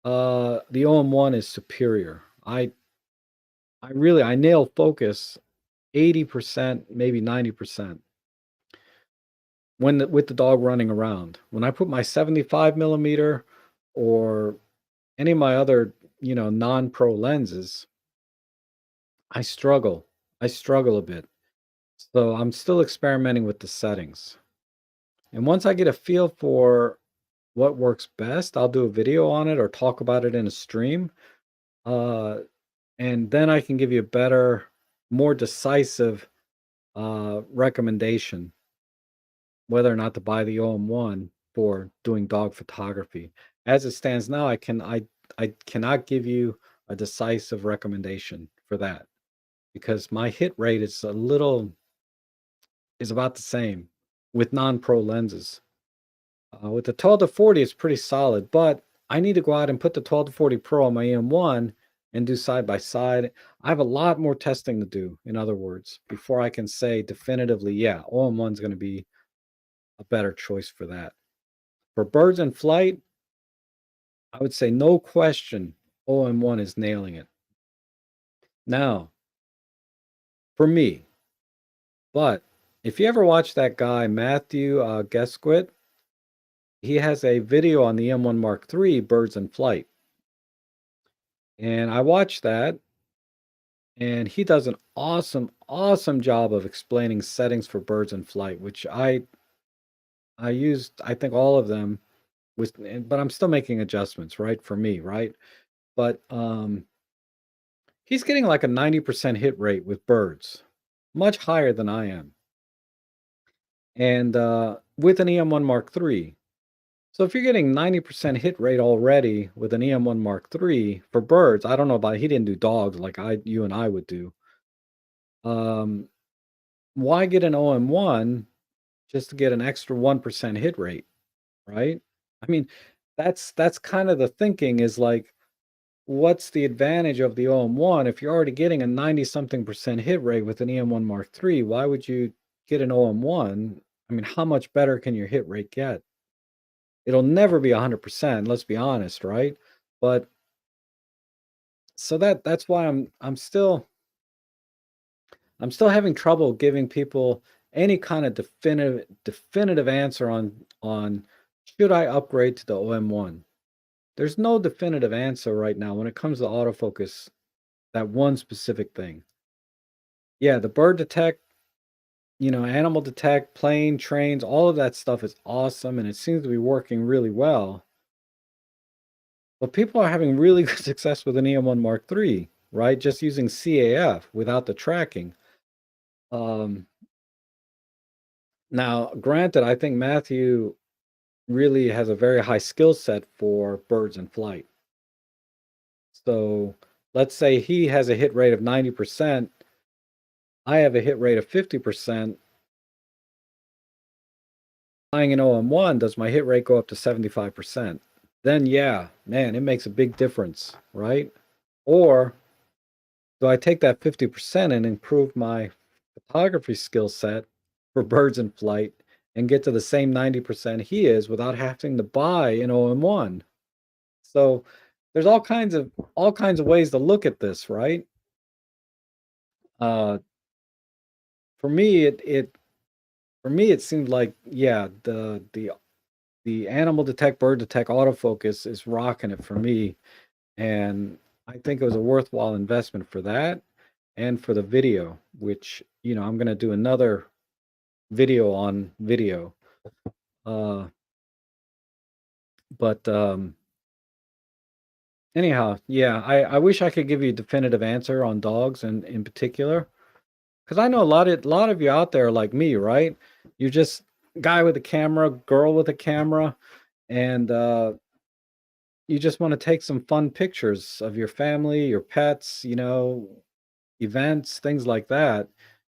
the OM1 is superior. I nail focus 80%, maybe 90% with the dog running around. When I put my 75 millimeter or any of my other, non-pro lenses, I struggle. I struggle a bit. So I'm still experimenting with the settings. And once I get a feel for what works best, I'll do a video on it or talk about it in a stream. Uh, and then I can give you a better, more decisive recommendation whether or not to buy the OM1 for doing dog photography. As it stands now, I cannot give you a decisive recommendation for that, because my hit rate is about the same with non-pro lenses. With the 12 to 40, it's pretty solid, but I need to go out and put the 12 to 40 Pro on my M1 and do side by side. I have a lot more testing to do, in other words, before I can say definitively, yeah, OM1 is going to be a better choice for that. For birds in flight, I would say no question OM1 is nailing it. Now, for me, But if you ever watch that guy, Matthew Gesquit, he has a video on the M1 Mark III, Birds in Flight. And I watched that, and he does an awesome, awesome job of explaining settings for birds in flight, which I used, I think, all of them with, but I'm still making adjustments, right, for me, right? But he's getting like a 90% hit rate with birds, much higher than I am, and with an EM1 Mark III. So if you're getting 90% hit rate already with an EM1 Mark III for birds, I don't know about, he didn't do dogs like you and I would do. Um, why get an OM1 just to get an extra 1% hit rate, right? I mean, that's kind of the thinking, is like, what's the advantage of the OM1 if you're already getting a 90 something percent hit rate with an EM1 Mark III? Why would you get an OM1? I mean, how much better can your hit rate get? It'll never be 100%, let's be honest, right? But so that's why I'm still having trouble giving people any kind of definitive answer on should I upgrade to the OM1? There's no definitive answer right now when it comes to autofocus, that one specific thing. Yeah, the bird detect, animal detect, plane, trains, all of that stuff is awesome and it seems to be working really well. But people are having really good success with an EM1 Mark III, right? Just using CAF without the tracking. Um, Now, granted, I think Matthew really has a very high skill set for birds in flight. So let's say he has a hit rate of 90%. I have a hit rate of 50%. Flying an OM1, does my hit rate go up to 75%? Then, yeah, man, it makes a big difference, right? Or do I take that 50% and improve my photography skill set for birds in flight and get to the same 90% he is without having to buy an OM1? So there's all kinds of ways to look at this, right? Uh, for me, it seemed like, yeah, the animal detect, bird detect autofocus is rocking it for me, and I think it was a worthwhile investment for that and for the video, which I'm gonna do another video on video. Uh, but anyhow, yeah, I wish I could give you a definitive answer on dogs and in particular. Because I know a lot of you out there are like me, right? You're just guy with a camera, girl with a camera, and you just want to take some fun pictures of your family, your pets, events, things like that.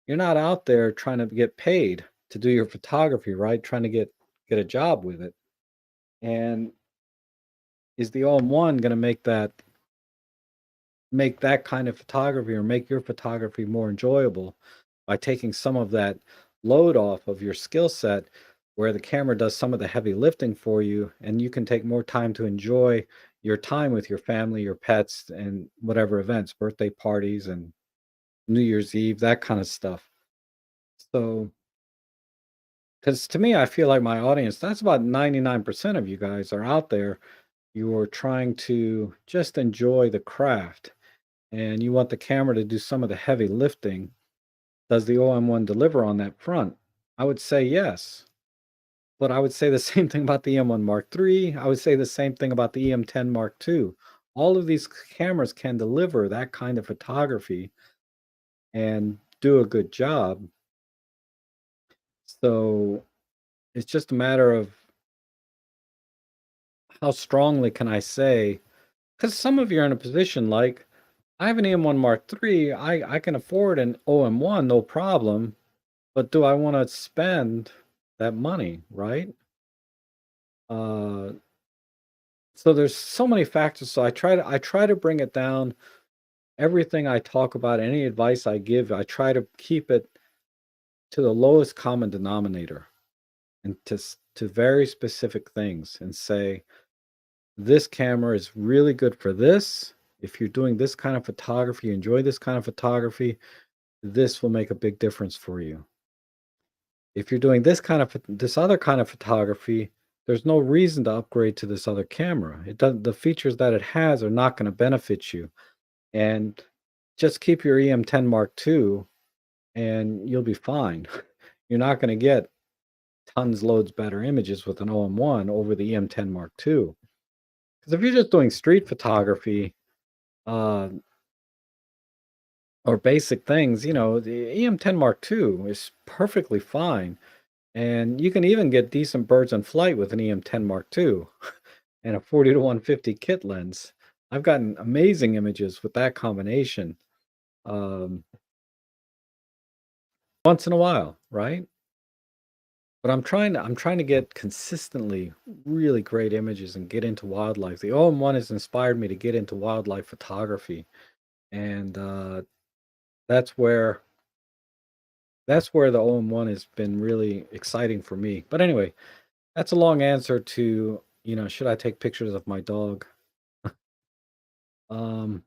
You're not out there trying to get paid to do your photography, right? Trying to get a job with it. And is the OM1 going to make that kind of photography or make your photography more enjoyable by taking some of that load off of your skill set, where the camera does some of the heavy lifting for you and you can take more time to enjoy your time with your family, your pets, and whatever events, birthday parties and New Year's Eve, that kind of stuff. So, because to me, I feel like my audience, that's about 99% of you guys are out there. You are trying to just enjoy the craft and you want the camera to do some of the heavy lifting. Does the OM1 deliver on that front? I would say yes. But I would say the same thing about the M1 Mark III. I would say the same thing about the EM10 Mark II. All of these cameras can deliver that kind of photography and do a good job. So it's just a matter of how strongly can I say, because some of you are in a position like, I have an EM1 Mark III, I can afford an OM1, no problem, but do I want to spend that money, right? Uh, so there's so many factors. So I try to bring it down. Everything I talk about, any advice I give, I try to keep it to the lowest common denominator and to very specific things and say, this camera is really good for this. If you're doing this kind of photography, enjoy this kind of photography, this will make a big difference for you. If you're doing this other kind of photography, there's no reason to upgrade to this other camera. It does the features that it has are not gonna benefit you, and just keep your EM10 Mark II, and you'll be fine. You're not gonna get tons loads better images with an OM1 over the EM10 Mark II. Because if you're just doing street photography, uh, or basic things, the EM10 Mark II is perfectly fine, and you can even get decent birds in flight with an EM10 Mark II and a 40 to 150 kit lens. I've gotten amazing images with that combination, um, once in a while, right? But I'm trying to get consistently really great images and get into wildlife. The OM1 has inspired me to get into wildlife photography, and that's where that's where the OM1 has been really exciting for me. But anyway, that's a long answer to, should I take pictures of my dog? Um,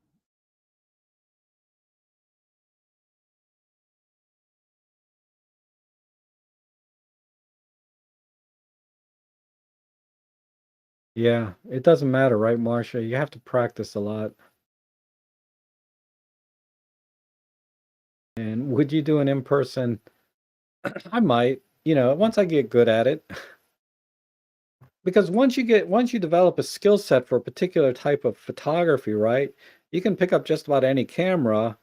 yeah, it doesn't matter, right, Marcia? You have to practice a lot. And would you do an in-person? I might, once I get good at it. Because once you develop a skill set for a particular type of photography, right? You can pick up just about any camera,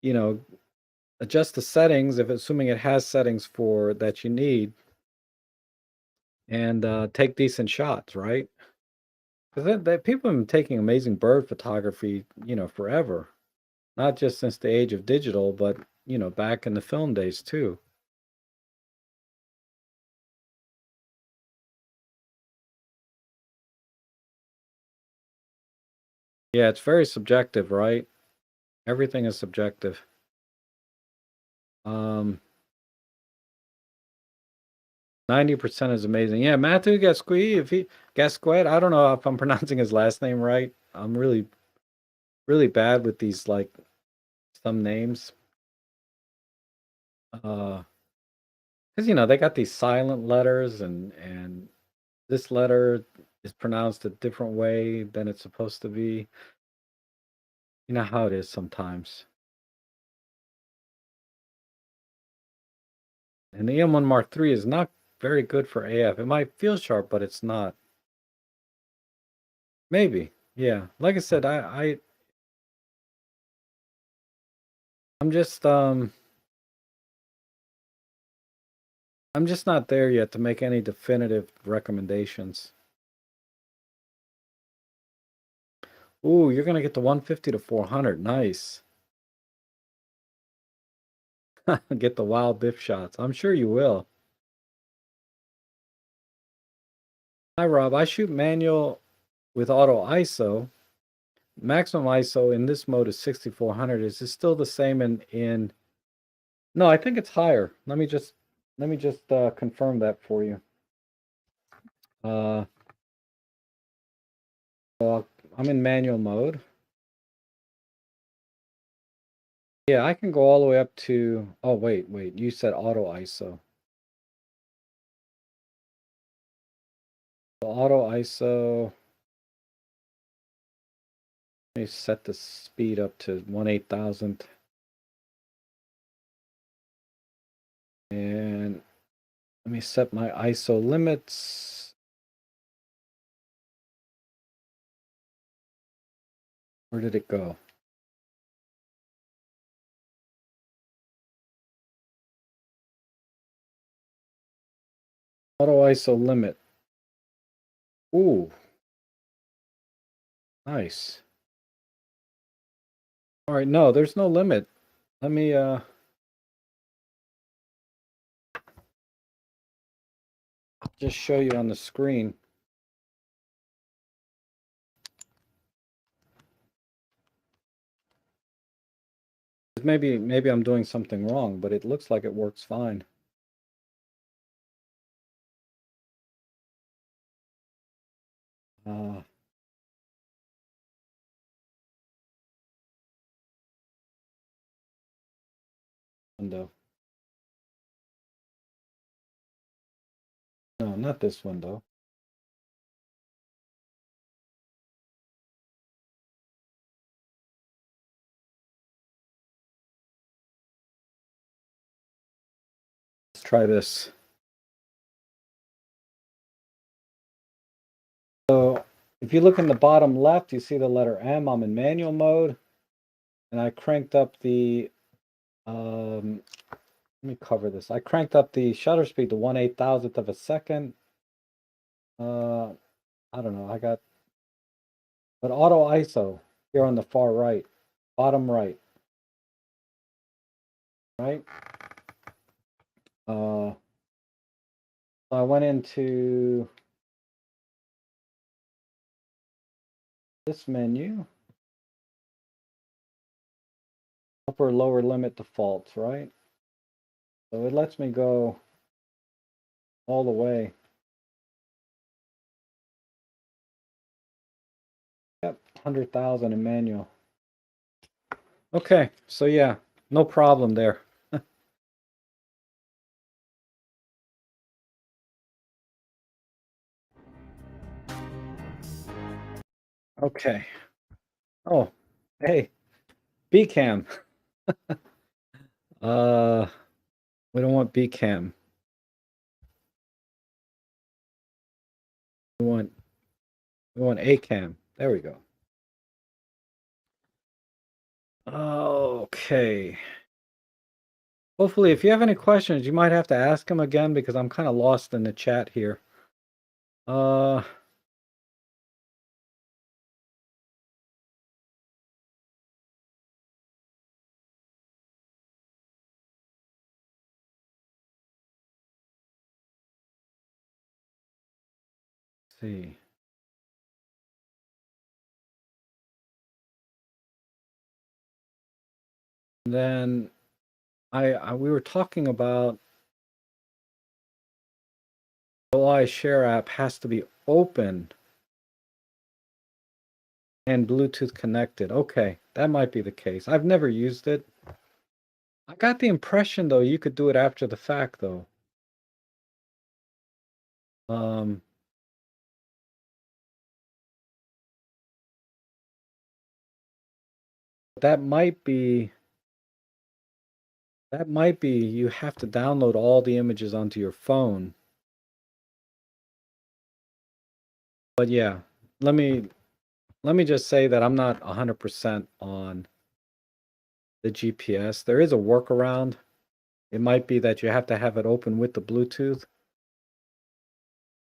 you know, adjust the settings if assuming it has settings for that you need, and take decent shots, right? Because people have been taking amazing bird photography, forever. Not just since the age of digital, but back in the film days too. Yeah, it's very subjective, right? Everything is subjective. Um, 90% is amazing. Yeah, Matthew Gasquet, I don't know if I'm pronouncing his last name right. I'm really, really bad with these like some names. Because they got these silent letters, and this letter is pronounced a different way than it's supposed to be. You know how it is sometimes. And the M1 Mark III is not very good for AF. It might feel sharp, but it's not. Maybe. Yeah. Like I said, I'm just I'm just not there yet to make any definitive recommendations. Ooh, you're gonna get the 150 to 400. Nice. Get the wild biff shots. I'm sure you will. Hi, Rob. I shoot manual with auto ISO. Maximum ISO in this mode is 6400. Is it still the same in? No, I think it's higher. Let me just confirm that for you. Uh, well, I'm in manual mode. Yeah, I can go all the way up to. Oh, wait. You said auto ISO. Auto ISO. Let me set the speed up to 1/8000. And let me set my ISO limits. Where did it go? Auto ISO limit. Ooh, nice. All right, no, there's no limit. Let me just show you on the screen. Maybe I'm doing something wrong, but it looks like it works fine. Uh, window. not this window. Let's try this. So if you look in the bottom left, you see the letter M. I'm in manual mode, and I cranked up the, let me cover this. I cranked up the shutter speed to 1/8,000th of a second. I don't know, but auto ISO here on the far right, bottom right, right? So I went into this menu, upper lower limit defaults, right? So it lets me go all the way. Yep, 100,000 in manual. Okay, so yeah, no problem there. Okay. Oh, hey, B-cam. We don't want B-cam. We want A-cam. There we go. Okay. Hopefully, if you have any questions, you might have to ask them again because I'm kind of lost in the chat here. See. Then we were talking about the OI Share app has to be open and Bluetooth connected. Okay, that might be the case. I've never used it. I got the impression though you could do it after the fact though. That might be you have to download all the images onto your phone. But yeah, let me just say that I'm not 100% on the GPS. There is a workaround. It might be that you have to have it open with the Bluetooth,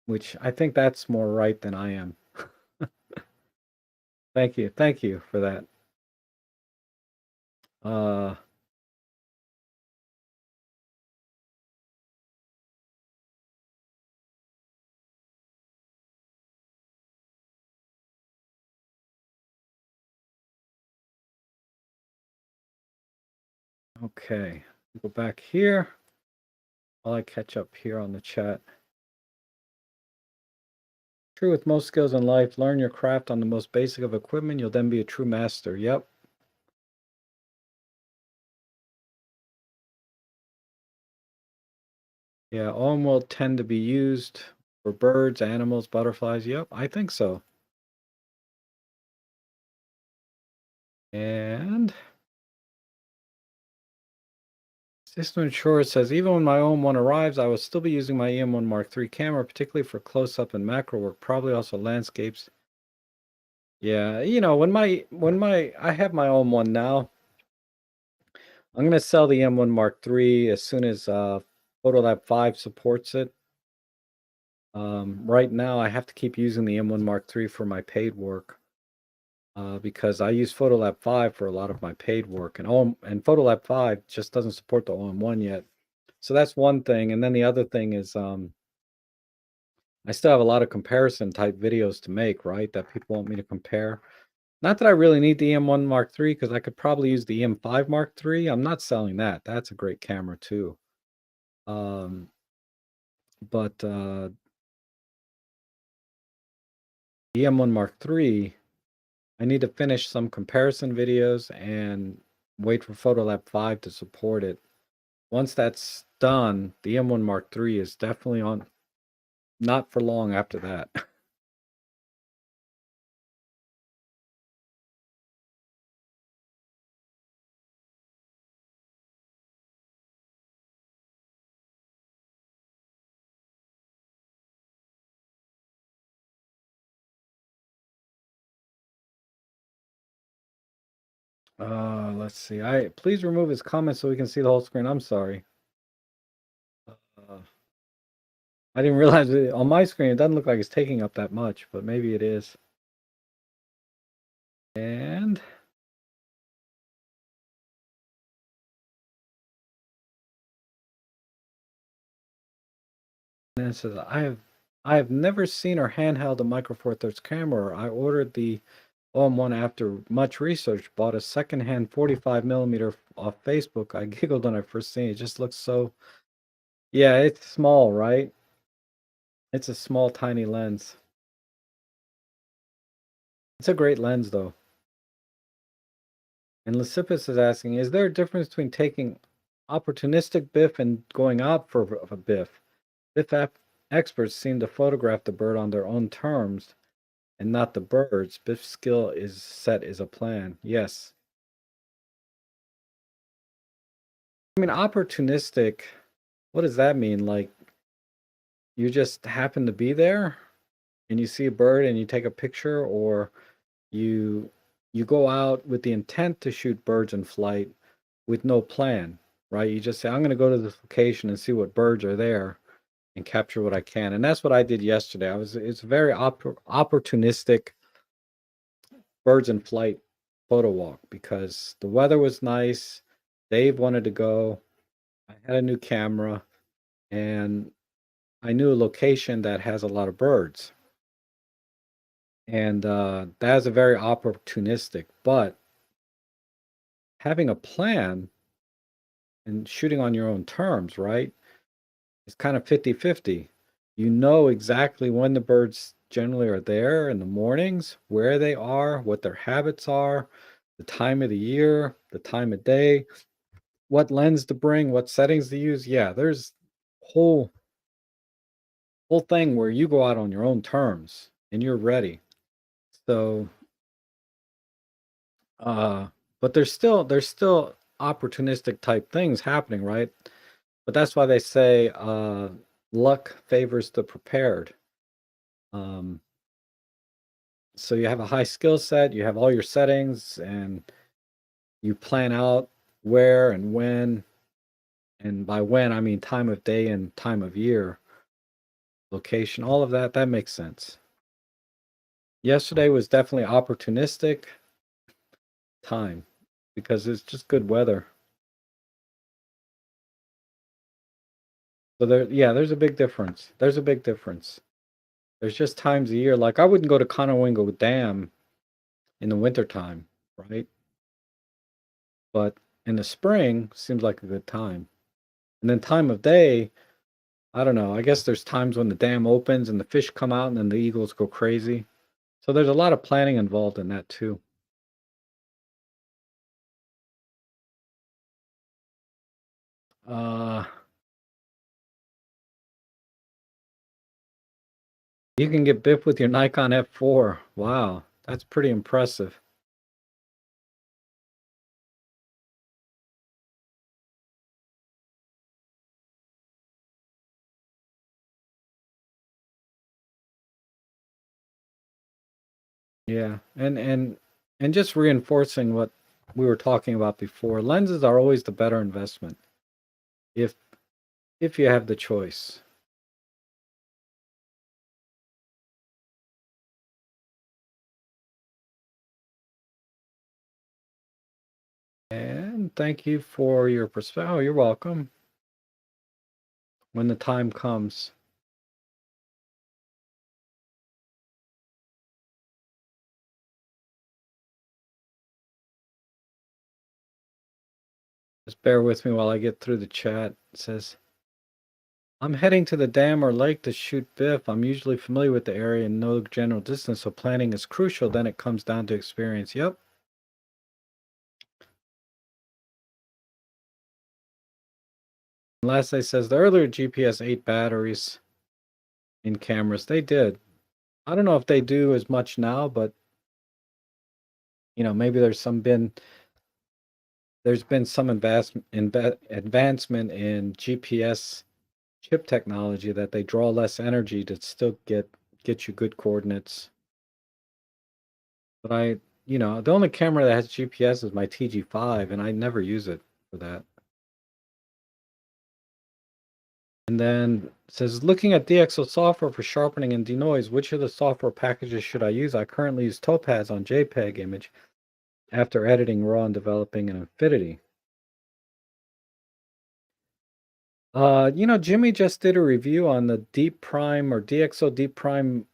which I think that's more right than I am. Thank you for that. Okay, go back here while I catch up here on the chat. True with most skills in life, learn your craft on the most basic of equipment, you'll then be a true master. Yep. Yeah, OM will tend to be used for birds, animals, butterflies. Yep, I think so. And System Insurer says, even when my OM-1 arrives, I will still be using my EM1 Mark III camera, particularly for close-up and macro work, probably also landscapes. Yeah, you know, when I have my OM-1 now, I'm going to sell the M1 Mark III as soon as Photolab 5 supports it. Right now, I have to keep using the M1 Mark III for my paid work because I use Photolab 5 for a lot of my paid work, and Photolab 5 just doesn't support the OM1 yet. So that's one thing, and then the other thing is I still have a lot of comparison type videos to make, right? That people want me to compare. Not that I really need the EM1 Mark III because I could probably use the EM5 Mark III. I'm not selling that. That's a great camera too. But the EM1 Mark III, I need to finish some comparison videos and wait for Photolab 5 to support it. Once that's done, the M1 Mark III is definitely on. Not for long after that. Let's see. Please remove his comment so we can see the whole screen. I'm sorry. Uh, I didn't realize on my screen it doesn't look like it's taking up that much, but maybe it is. And then it says I have never seen or handheld a Micro Four Thirds camera. I ordered the OM-1 after much research. Bought a secondhand 45mm off Facebook. I giggled when I first seen it. It just looks so. Yeah, it's small, right? It's a small, tiny lens. It's a great lens, though. And Lysippus is asking, is there a difference between taking opportunistic biff and going out for a biff? Experts seem to photograph the bird on their own terms and not the bird's. Biff's skill is set as a plan. Yes. I mean, opportunistic, what does that mean? Like, you just happen to be there and you see a bird and you take a picture, or you you go out with the intent to shoot birds in flight with no plan, right? You just say, I'm going to go to this location and see what birds are there and capture what I can. And that's what I did yesterday. It's a very opportunistic birds in flight photo walk because the weather was nice. Dave wanted to go. I had a new camera and I knew a location that has a lot of birds. And that's a very opportunistic, but having a plan and shooting on your own terms, right? It's kind of 50-50. You know exactly when the birds generally are there in the mornings, where they are, what their habits are, the time of the year, the time of day, what lens to bring, what settings to use. Yeah, there's whole whole thing where you go out on your own terms and you're ready. So uh but there's still opportunistic type things happening, right? But that's why they say luck favors the prepared. Um so you have a high skill set, you have all your settings, and you plan out where and when, and by when I mean time of day and time of year, location, all of that. That makes sense. Yesterday was definitely opportunistic time because it's just good weather. So there, yeah, there's a big difference. There's a big difference. There's just times a year. Like I wouldn't go to Conowingo Dam in the wintertime, right? But in the spring seems like a good time. And then time of day, I don't know. I guess there's times when the dam opens and the fish come out and then the eagles go crazy. So there's a lot of planning involved in that too. Uh, you can get biff with your Nikon F4. Wow, that's pretty impressive. Yeah, and just reinforcing what we were talking about before, lenses are always the better investment if if you have the choice. And thank you for your perspective. Oh, you're welcome. When the time comes. Just bear with me while I get through the chat. It says, I'm heading to the dam or lake to shoot biff. I'm usually familiar with the area and know the general distance, so planning is crucial. Then it comes down to experience. Yep. Last day says the earlier GPS 8 batteries in cameras. They did. I don't know if they do as much now, but maybe there's been some advancement in GPS chip technology that they draw less energy to still get you good coordinates. But the only camera that has GPS is my TG5, and I never use it for that. And then it says, looking at DxO software for sharpening and denoise, which of the software packages should I use? I currently use Topaz on JPEG image after editing RAW and developing an Infinity. Jimmy just did a review on the Deep Prime or DxO Deep Prime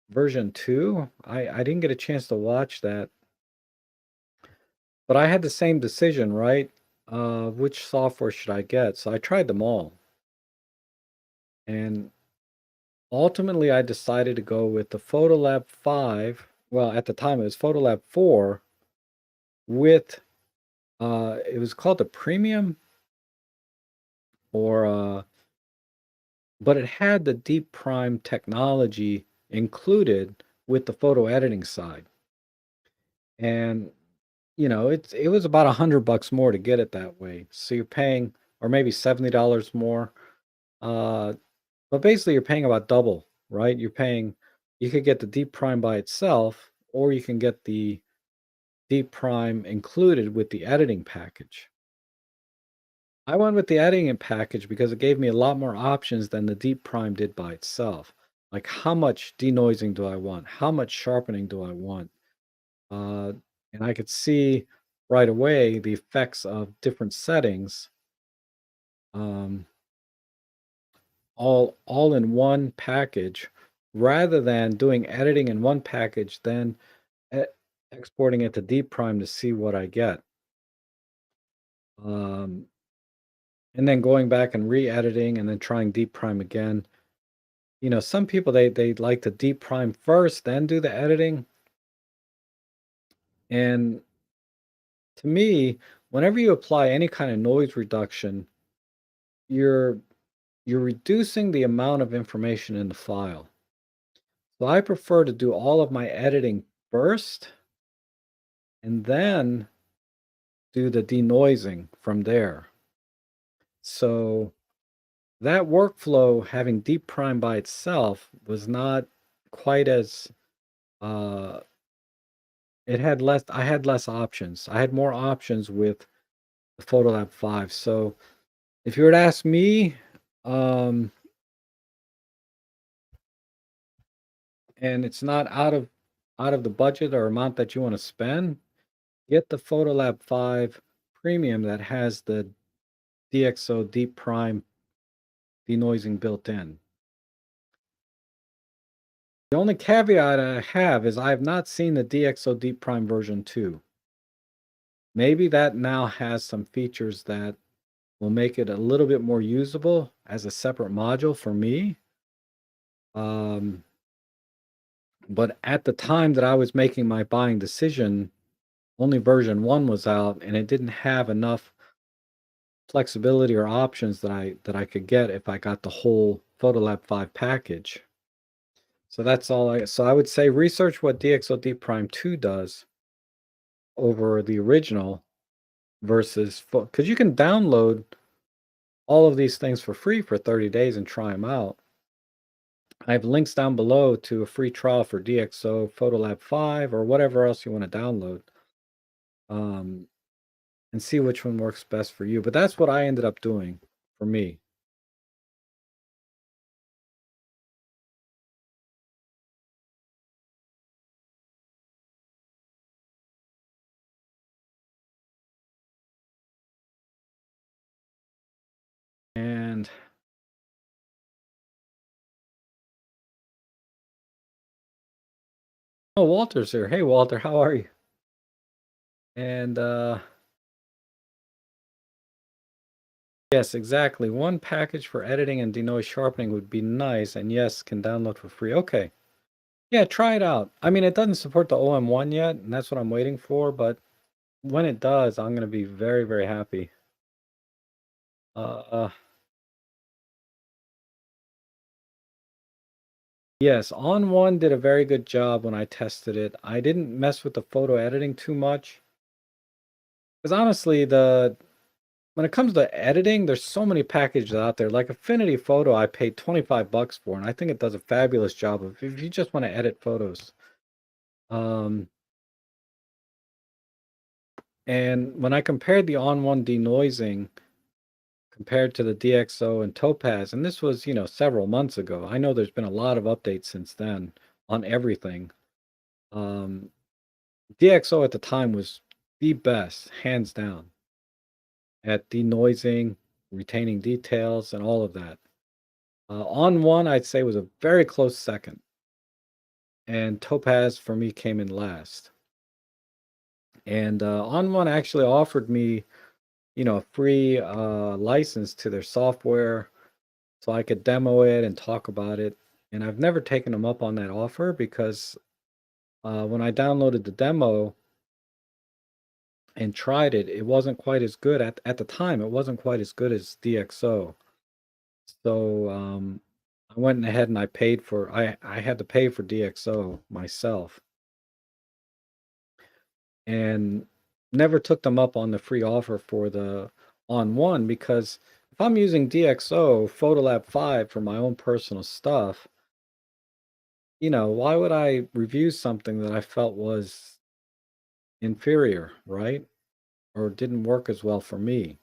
version 2. I didn't get a chance to watch that. But I had the same decision, right? Which software should I get? So I tried them all. And ultimately, I decided to go with the Photolab 5. Well, at the time, it was Photolab 4 with, it was called the Premium, or, but it had the Deep Prime technology included with the photo editing side. And, it was about $100 more to get it that way. So you're paying, or maybe $70 more. But basically, you're paying about double, right? You could get the Deep Prime by itself, or you can get the Deep Prime included with the editing package. I went with the editing package because it gave me a lot more options than the Deep Prime did by itself. Like, how much denoising do I want? How much sharpening do I want? Uh, and I could see right away the effects of different settings, um, all in one package, rather than doing editing in one package, then e exporting it to Deep Prime to see what I get. Um, and then going back and re-editing and then trying Deep Prime again. Some people they like to Deep Prime first, then do the editing. And to me, whenever you apply any kind of noise reduction, you're you're reducing the amount of information in the file. So I prefer to do all of my editing first and then do the denoising from there. So that workflow, having Deep Prime by itself, was not quite as uh I had less options. I had more options with the Photolab 5. So if you were to ask me, um, and it's not out of the budget or amount that you want to spend, get the Photolab 5 Premium that has the DxO Deep Prime denoising built in. The only caveat I have is I have not seen the DxO Deep Prime version 2. Maybe that now has some features that will make it a little bit more usable as a separate module for me. Um, but at the time that I was making my buying decision, only version 1 was out, and it didn't have enough flexibility or options that I could get if I got the whole Photolab 5 package. So that's all I would say research what DxO Deep Prime 2 does over the original versus, because you can download all of these things for free for 30 days and try them out. I have links down below to a free trial for DxO, Photolab 5, or whatever else you want to download, um, and see which one works best for you. But that's what I ended up doing for me. And oh, Walter's here. Hey, Walter, how are you? And yes, exactly. One package for editing and denoise sharpening would be nice. And yes, can download for free. Okay. Yeah, try it out. I mean, it doesn't support the OM-1 yet, and that's what I'm waiting for. But when it does, I'm going to be very, very happy. Uh, Yes, On One did a very good job when I tested it. I didn't mess with the photo editing too much because honestly, the when it comes to editing, there's so many packages out there. Like Affinity Photo, I paid 25 bucks for, and I think it does a fabulous job of if you just want to edit photos. Um, and when I compared the On One denoising compared to the DxO and Topaz, and this was, several months ago. I know there's been a lot of updates since then on everything. Um, DxO at the time was the best, hands down, at denoising, retaining details, and all of that. On One, I'd say was a very close second, and Topaz for me came in last. And On One actually offered me, a free license to their software so I could demo it and talk about it. And I've never taken them up on that offer because when I downloaded the demo and tried it, it wasn't quite as good at the time. It wasn't quite as good as DxO. So I went ahead and I had to pay for DxO myself and never took them up on the free offer for the On One because if I'm using DxO Photolab 5 for my own personal stuff, why would I review something that I felt was inferior, right? Or didn't work as well for me?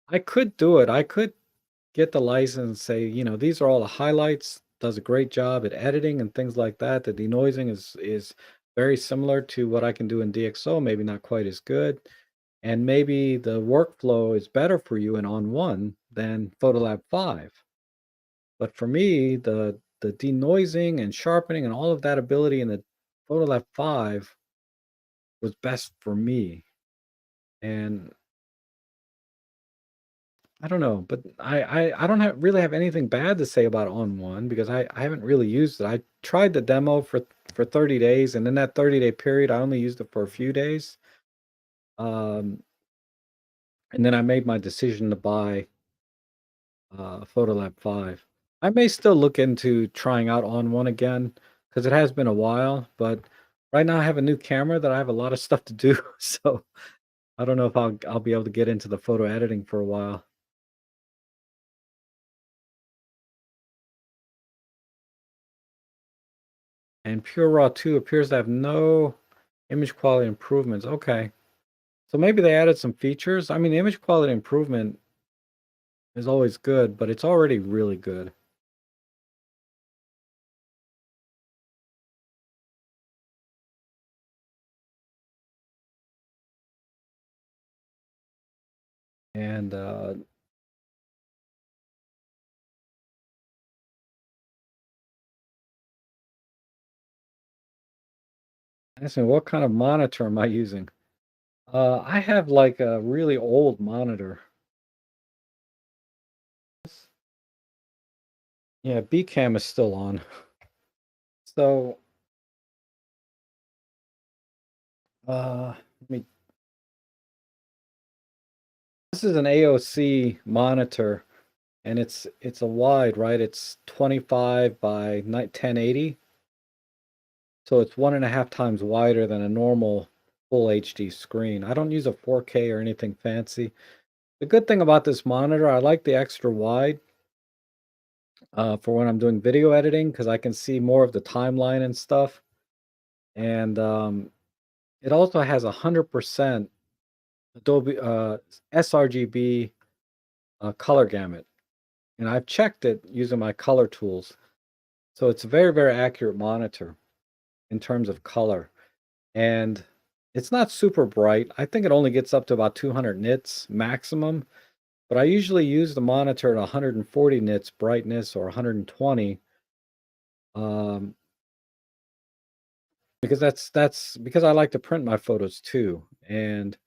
I could do it. I could get the license and say, these are all the highlights, does a great job at editing and things like that. The denoising is very similar to what I can do in DxO, maybe not quite as good. And maybe the workflow is better for you in On One than Photolab 5. But for me, the denoising and sharpening and all of that ability in the Photolab 5 was best for me. And I don't know, but I don't really have anything bad to say about On One because I haven't really used it. I tried the demo for 30 days, and in that 30-day period, I only used it for a few days. Um, and then I made my decision to buy Photolab 5. I may still look into trying out On One again because it has been a while, but right now I have a new camera that I have a lot of stuff to do, so I don't know if I'll be able to get into the photo editing for a while. And Pure Raw 2 appears to have no image quality improvements. Okay. So maybe they added some features. I mean, the image quality improvement is always good, but it's already really good. And asking what kind of monitor am I using? I have like a really old monitor. Yeah, B-cam is still on. So, let me this is an AOC monitor and it's a wide, right? It's 25 by 1080. So it's 1.5 times wider than a normal full HD screen. I don't use a 4K or anything fancy. The good thing about this monitor, I like the extra wide for when I'm doing video editing because I can see more of the timeline and stuff. And it also has 100% Adobe sRGB color gamut. And I've checked it using my color tools. So it's a very, very accurate monitor in terms of color. And it's not super bright. I think it only gets up to about 200 nits maximum, but I usually use the monitor at 140 nits brightness or 120 um, because that's because I like to print my photos too, and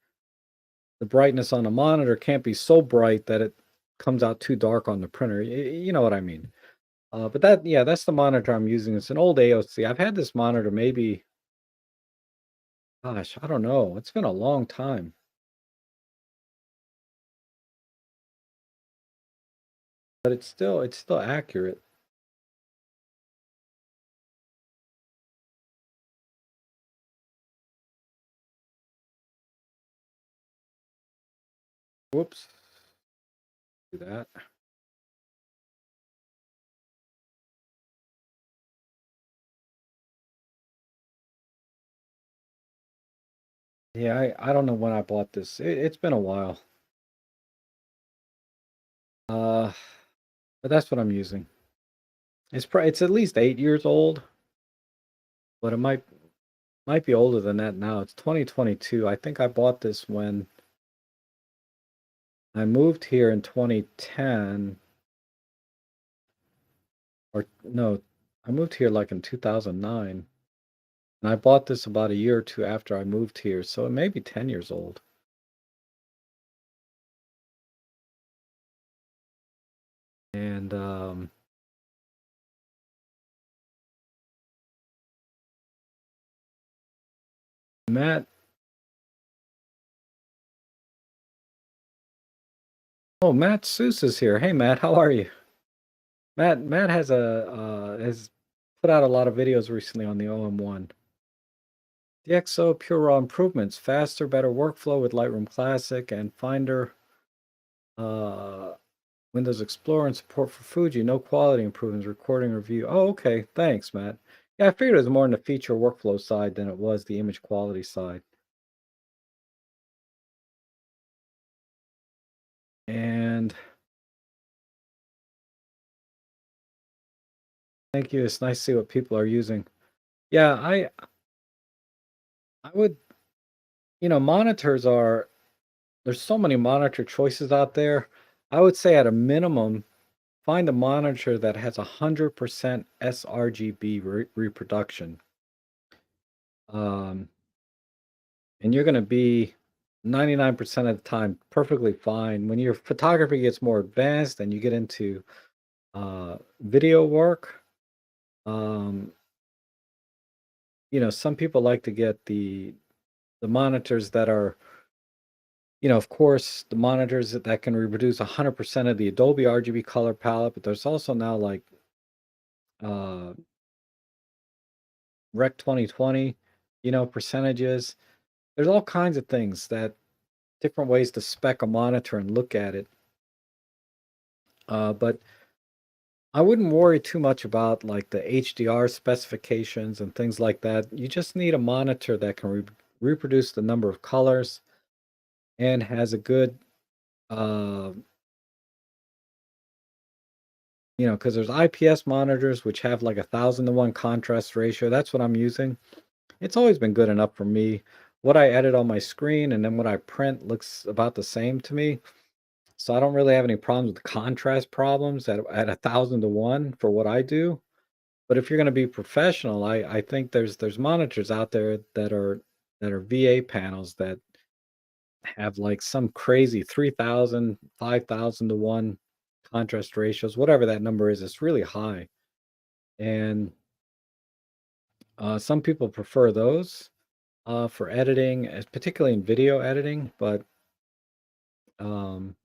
the brightness on the monitor can't be so bright that it comes out too dark on the printer. You know what I mean? But yeah, that's the monitor I'm using. It's an old AOC. I've had this monitor maybe, gosh, I don't know. It's been a long time, but it's still accurate. Whoops. Do that. Yeah, I don't know when I bought this. It's been a while. Uh, but that's what I'm using. It's at least 8 years old, but it might be older than that now. It's 2022. I think I bought this when I moved here in 2010, or no, I moved here like in 2009, and I bought this about a year or two after I moved here, so it may be 10 years old. And Matt, oh, Matt Seuss is here. Hey, Matt, how are you? Matt has put out a lot of videos recently on the OM1. DxO Pure Raw improvements, faster, better workflow with Lightroom Classic and Finder, uh, Windows Explorer, and support for Fuji. No quality improvements, recording review. Oh, okay. Thanks, Matt. Yeah, I figured it was more on the feature workflow side than it was the image quality side. And thank you. It's nice to see what people are using. Yeah, I would, monitors are, there's so many monitor choices out there. I would say at a minimum, find a monitor that has 100% sRGB reproduction. Um, and you're going to be 99% of the time perfectly fine. When your photography gets more advanced and you get into video work, um, some people like to get the monitors that are, of course, the monitors that can reproduce 100% of the Adobe RGB color palette, but there's also now like uh, Rec 2020, percentages. There's all kinds of things that different ways to spec a monitor and look at it. But I wouldn't worry too much about like the HDR specifications and things like that. You just need a monitor that can reproduce the number of colors and has a good, uh, because there's IPS monitors which have like 1,000 to 1 contrast ratio. That's what I'm using. It's always been good enough for me. What I edit on my screen and then what I print looks about the same to me. So I don't really have any problems with contrast problems at 1,000 to 1 for what I do. But if you're going to be professional, I think there's monitors out there that are VA panels that have like some crazy 3,000, 5,000 to 1 contrast ratios, whatever that number is. It's really high, and some people prefer those for editing, particularly in video editing. But um,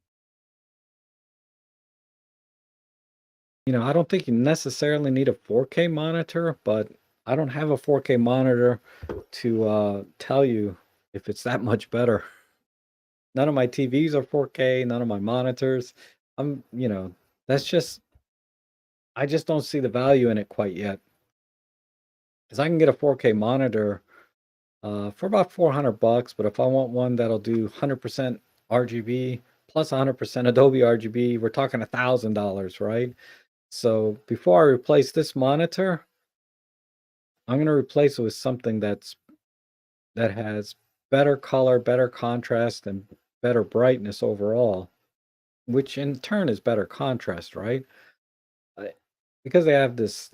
I don't think you necessarily need a 4K monitor, but I don't have a 4K monitor to tell you if it's that much better. None of my TVs are 4K, none of my monitors. I'm, that's just, I just don't see the value in it quite yet. Because I can get a 4K monitor for about 400 bucks, but if I want one that'll do 100% RGB plus 100% Adobe RGB, we're talking $1,000, right? So before I replace this monitor, I'm going to replace it with something that has better color, better contrast, and better brightness overall, which in turn is better contrast, right? I- Because they have this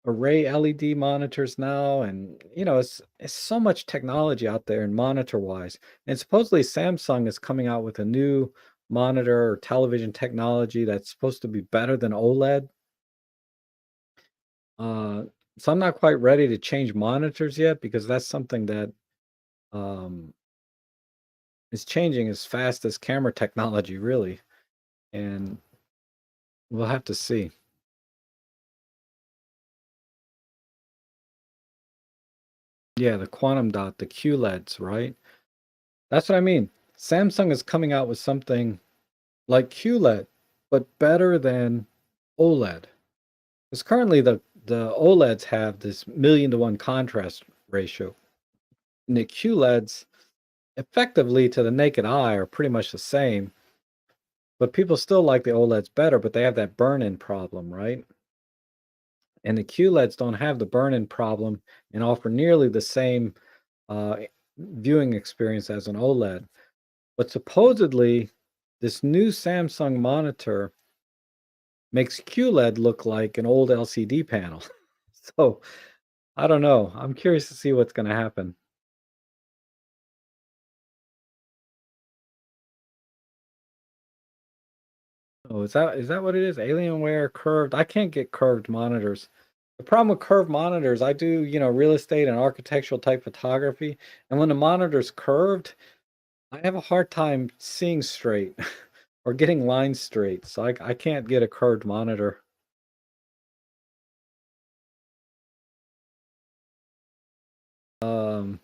array LED monitors now, and it's so much technology out there and monitor wise. And supposedly Samsung is coming out with a new monitor or television technology that's supposed to be better than OLED. Uh, so I'm not quite ready to change monitors yet because that's something that um, is changing as fast as camera technology, really. And we'll have to see. Yeah, the quantum dot, the QLEDs, right? That's what I mean. Samsung is coming out with something like QLED, but better than OLED. Because currently the OLEDs have this 1,000,000 to 1 contrast ratio. And the QLEDs, effectively to the naked eye, are pretty much the same, but people still like the OLEDs better, but they have that burn-in problem, right? And the QLEDs don't have the burn-in problem and offer nearly the same viewing experience as an OLED. But supposedly, this new Samsung monitor makes QLED look like an old LCD panel. So I don't know. I'm curious to see what's going to happen. Oh, is that what it is? Alienware curved. I can't get curved monitors. The problem with curved monitors, I do, real estate and architectural type photography, and when the monitor's curved, I have a hard time seeing straight or getting lines straight. So I can't get a curved monitor. Um,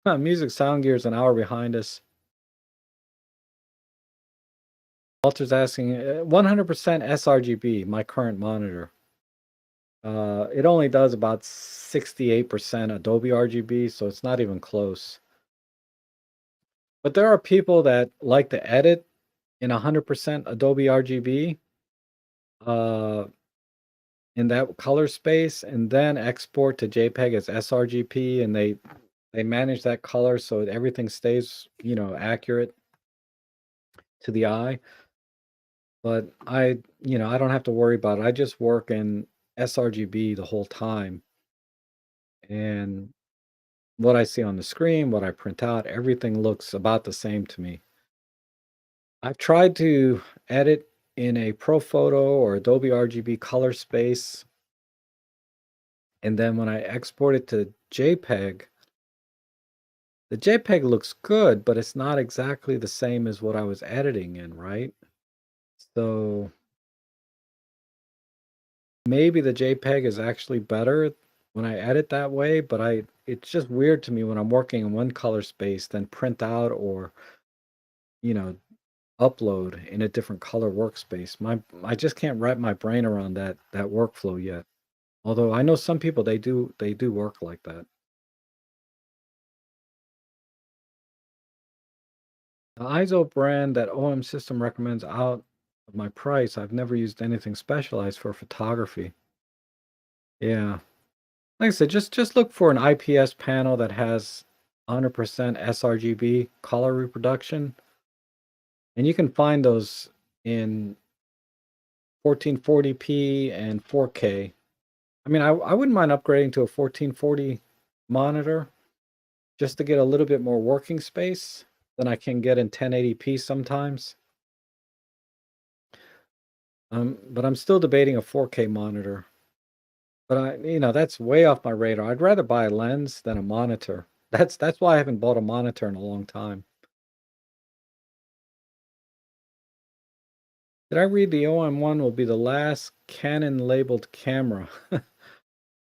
Music Sound Gear is an hour behind us. Walter's asking 100% sRGB, my current monitor. It only does about 68% Adobe RGB, so it's not even close. But there are people that like to edit in 100% Adobe RGB uh, in that color space and then export to JPEG as sRGB, and they manage that color so everything stays, accurate to the eye. But I don't have to worry about it. I just work in sRGB the whole time. And what I see on the screen, what I print out, everything looks about the same to me. I've tried to edit in a ProPhoto or Adobe RGB color space, and then when I export it to JPEG, the JPEG looks good, but it's not exactly the same as what I was editing in, right? So maybe the JPEG is actually better when I edit that way, but it's just weird to me when I'm working in one color space, then print out or, you know, upload in a different color workspace. I just can't wrap my brain around that workflow yet. Although I know some people they do work like that. The ISO brand that OM system recommends out of my price. I've never used anything specialized for photography. Yeah. Like I said, just look for an IPS panel that has 100% sRGB color reproduction, and you can find those in 1440p and 4K. I mean, I wouldn't mind upgrading to a 1440 monitor just to get a little bit more working space than I can get in 1080p sometimes. But I'm still debating a 4K monitor. But that's way off my radar. I'd rather buy a lens than a monitor. That's why I haven't bought a monitor in a long time. Did I read the OM-1 will be the last Canon labeled camera?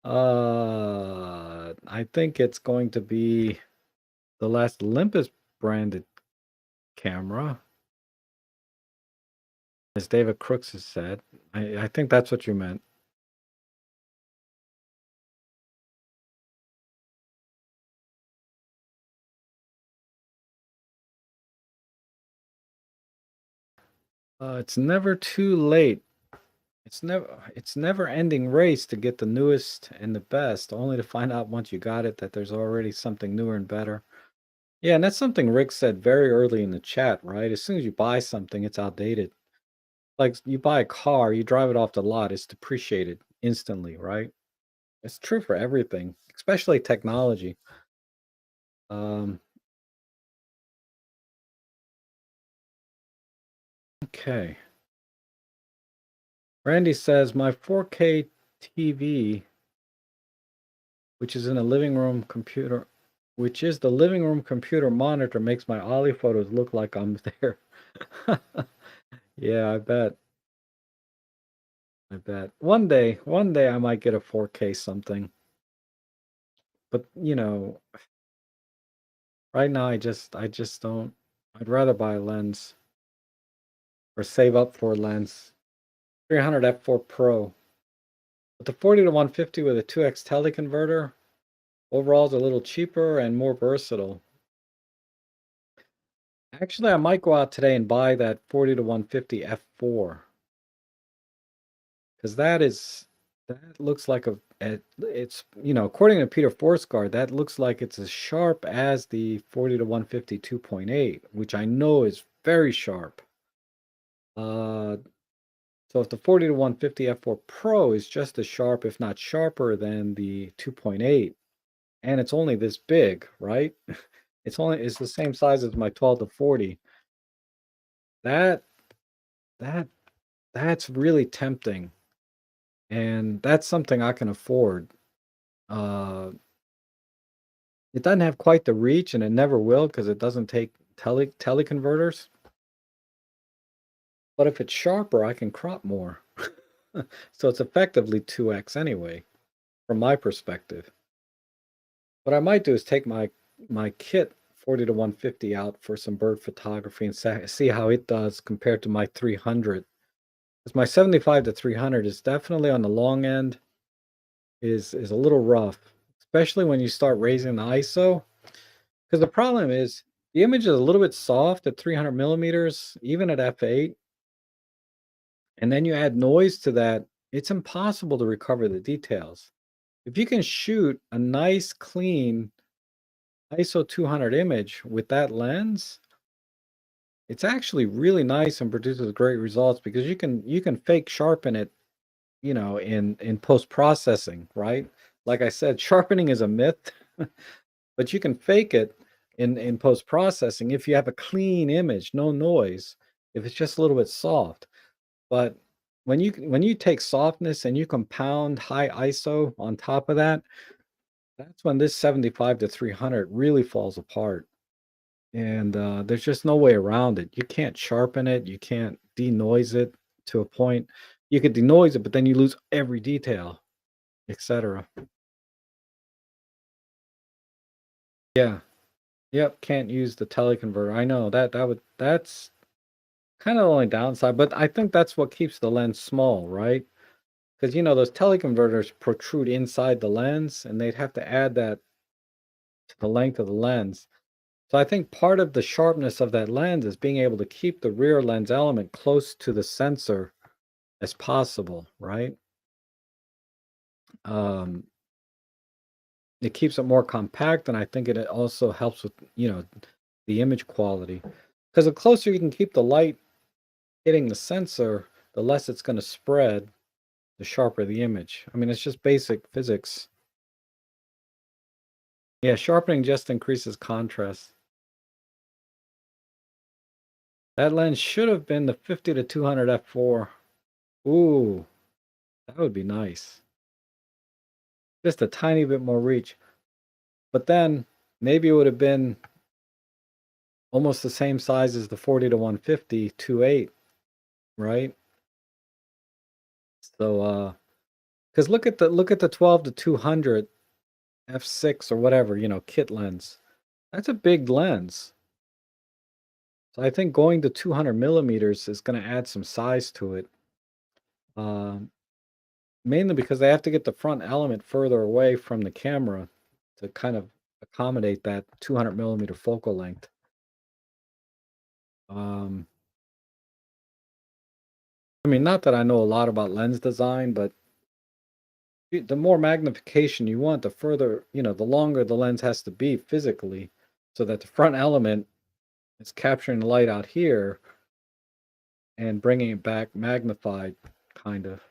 I think it's going to be the last Olympus branded camera, as David Crooks has said. I think that's what you meant. It's never too late. It's never ending race to get the newest and the best, only to find out once you got it that there's already something newer and better. Yeah, and that's something Rick said very early in the chat, right? As soon as you buy something, it's outdated. Like you buy a car, you drive it off the lot, it's depreciated instantly, right? It's true for everything, especially technology. Um, okay. Randy says my 4K TV, which is in a living room computer, which is the living room computer monitor, makes my Ollie photos look like I'm there. Yeah, I bet. I bet. One day I might get a 4K something. But, right now I just don't. I'd rather buy a lens or save up for a lens. 300 f4 Pro. But the 40 to 150 with a 2x teleconverter overall is a little cheaper and more versatile. Actually, I might go out today and buy that 40 to 150 f4 because that looks like it's according to Peter Forsgard, that looks like it's as sharp as the 40 to 150 2.8, which I know is very sharp. Uh, so if the 40 to 150 f4 Pro is just as sharp, if not sharper than the 2.8, and it's only this big, right? It's the same size as my 12 to 40. That that that's really tempting, and that's something I can afford. Uh, it doesn't have quite the reach, and it never will because it doesn't take teleconverters. But if it's sharper, I can crop more. So it's effectively 2x anyway, from my perspective. What I might do is take my kit 40 to 150 out for some bird photography and see how it does compared to my 300. Because my 75 to 300 is definitely on the long end, is a little rough, especially when you start raising the ISO. Because the problem is the image is a little bit soft at 300 millimeters, even at f8. And then you add noise to that, it's impossible to recover the details. If you can shoot a nice, clean ISO 200 image with that lens, it's actually really nice and produces great results because you can fake sharpen it, in post processing, right? Like I said, sharpening is a myth, but you can fake it in post processing if you have a clean image, no noise, if it's just a little bit soft. But when you take softness and you compound high ISO on top of that, that's when this 75 to 300 really falls apart. And there's just no way around it. You can't sharpen it. You can't denoise it to a point. You could denoise it, but then you lose every detail, etc. Yeah. Yep. Can't use the teleconverter. I know that's kind of the only downside, but I think that's what keeps the lens small, right? Because those teleconverters protrude inside the lens, and they'd have to add that to the length of the lens. So I think part of the sharpness of that lens is being able to keep the rear lens element close to the sensor as possible, right? Um, it keeps it more compact, and I think it also helps with, the image quality. Because the closer you can keep the light hitting the sensor, the less it's going to spread, the sharper the image. I mean, it's just basic physics. Yeah, sharpening just increases contrast. That lens should have been the 50 to 200 f4. Ooh, that would be nice. Just a tiny bit more reach. But then maybe it would have been almost the same size as the 40 to 150 2.8, right? So because look at the 12 to 200 f6 or whatever, kit lens. That's a big lens. So I think going to 200 millimeters is going to add some size to it. Um, Mainly because they have to get the front element further away from the camera to kind of accommodate that 200 millimeter focal length. Um, I mean, not that I know a lot about lens design, but the more magnification you want, the further, the longer the lens has to be physically so that the front element is capturing the light out here and bringing it back magnified, kind of.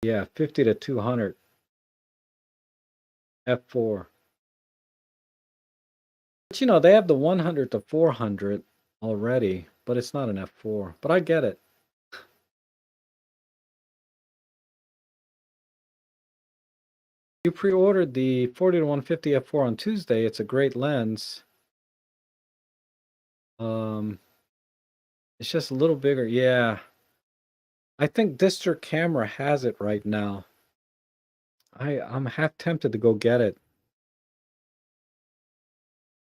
Yeah, 50 to 200 f4. But they have the 100 to 400 already, but it's not an f4. But I get it. You pre-ordered the 40 to 150 f4 on Tuesday. It's a great lens. Um, it's just a little bigger. Yeah. I think District Camera has it right now. I'm half tempted to go get it.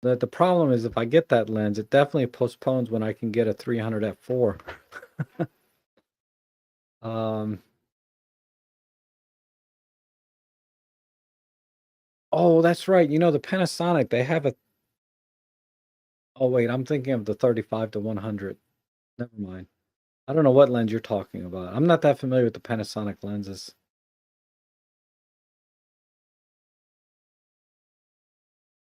The problem is if I get that lens, it definitely postpones when I can get a 300 f4. Um, oh, that's right. You know, the Panasonic, they have a, oh wait, I'm thinking of the 35 to 100. Never mind. I don't know what lens you're talking about. I'm not that familiar with the Panasonic lenses.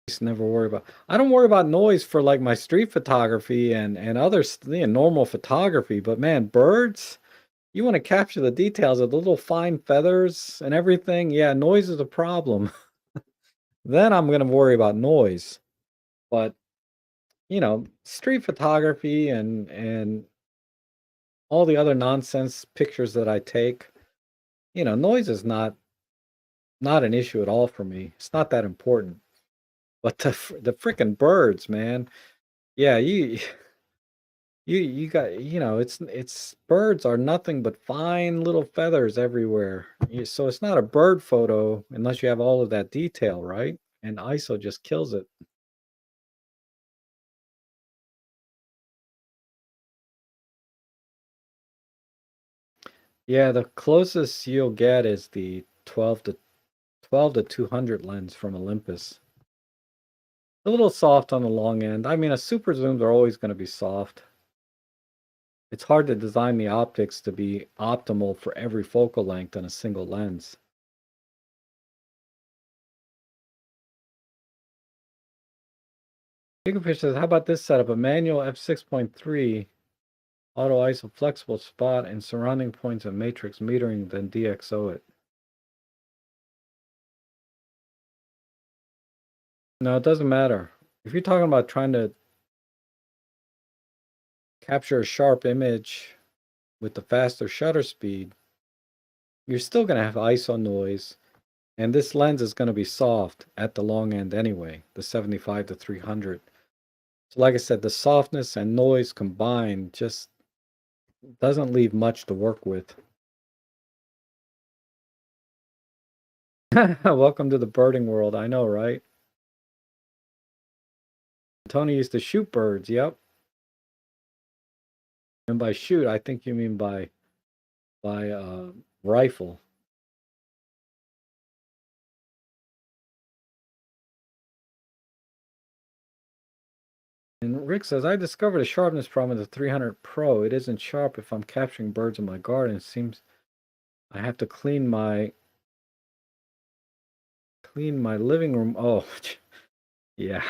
Just never worry about. I don't worry about noise for like my street photography and other normal photography, but man, birds, you want to capture the details of the little fine feathers and everything. Yeah, noise is a problem. Then I'm going to worry about noise. But, street photography and all the other nonsense pictures that I take, noise is not an issue at all for me. It's not that important. But the freaking birds, man. Yeah, you got, it's birds are nothing but fine little feathers everywhere. So it's not a bird photo unless you have all of that detail, right? And ISO just kills it. Yeah, the closest you'll get is the 12 to 200 lens from Olympus. A little soft on the long end. I mean, a super zooms are always going to be soft. It's hard to design the optics to be optimal for every focal length in a single lens. Gigafix says, how about this setup? A manual f6.3 auto ISO flexible spot and surrounding points of matrix metering, then DxO it. No, it doesn't matter. If you're talking about trying to capture a sharp image with the faster shutter speed, you're still going to have ISO noise. And this lens is going to be soft at the long end anyway, the 75 to 300. So like I said, the softness and noise combined just doesn't leave much to work with. Welcome to the birding world. I know, right? Tony used to shoot birds. Yep. And by shoot, I think you mean by rifle. And Rick says, I discovered a sharpness problem with the 300 Pro. It isn't sharp if I'm capturing birds in my garden. It seems I have to clean my living room. Oh, yeah.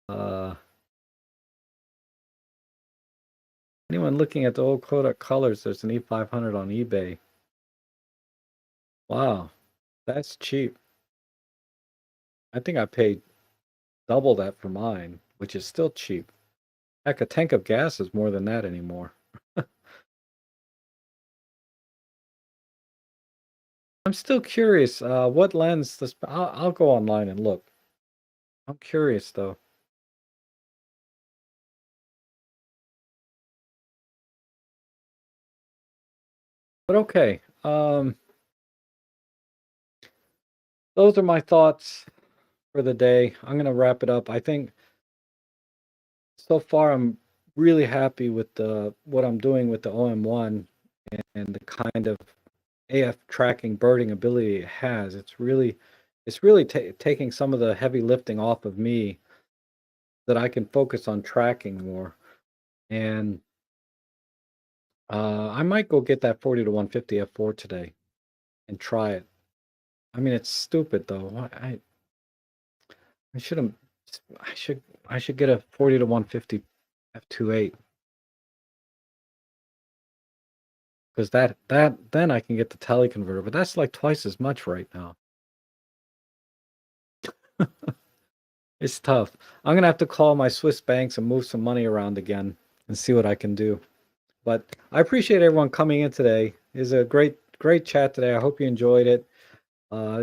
Uh, Anyone looking at the old Kodak colors, there's an E500 on eBay. Wow, that's cheap. I think I paid double that for mine, which is still cheap. Heck, a tank of gas is more than that anymore. I'm still curious, what lens this, I'll go online and look. I'm curious though. But okay, those are my thoughts for the day. I'm gonna wrap it up. I think so far I'm really happy with the what I'm doing with the OM-1 and the kind of AF tracking birding ability it has. It's really taking some of the heavy lifting off of me that I can focus on tracking more. And I might go get that 40 to 150 f4 today and try it. I mean, it's stupid though. I shouldn't. I should I should get a 40 to 150 f2.8 because that then I can get the tele converter, but that's like twice as much right now. It's tough. I'm gonna have to call my Swiss banks and move some money around again and see what I can do. But I appreciate everyone coming in today. It was a great chat today. I hope you enjoyed it.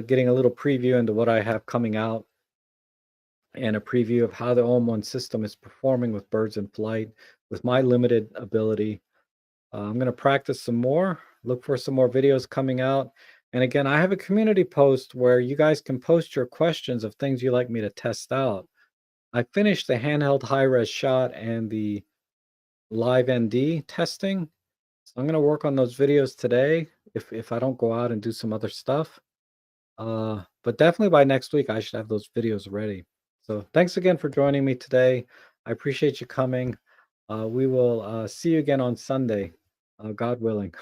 Getting a little preview into what I have coming out and a preview of how the OM1 system is performing with birds in flight with my limited ability. I'm going to practice some more, look for some more videos coming out. And again, I have a community post where you guys can post your questions of things you'd like me to test out. I finished the handheld high-res shot and the live ND testing. So I'm going to work on those videos today if I don't go out and do some other stuff. But definitely by next week, I should have those videos ready. So thanks again for joining me today. I appreciate you coming. We will see you again on Sunday, God willing.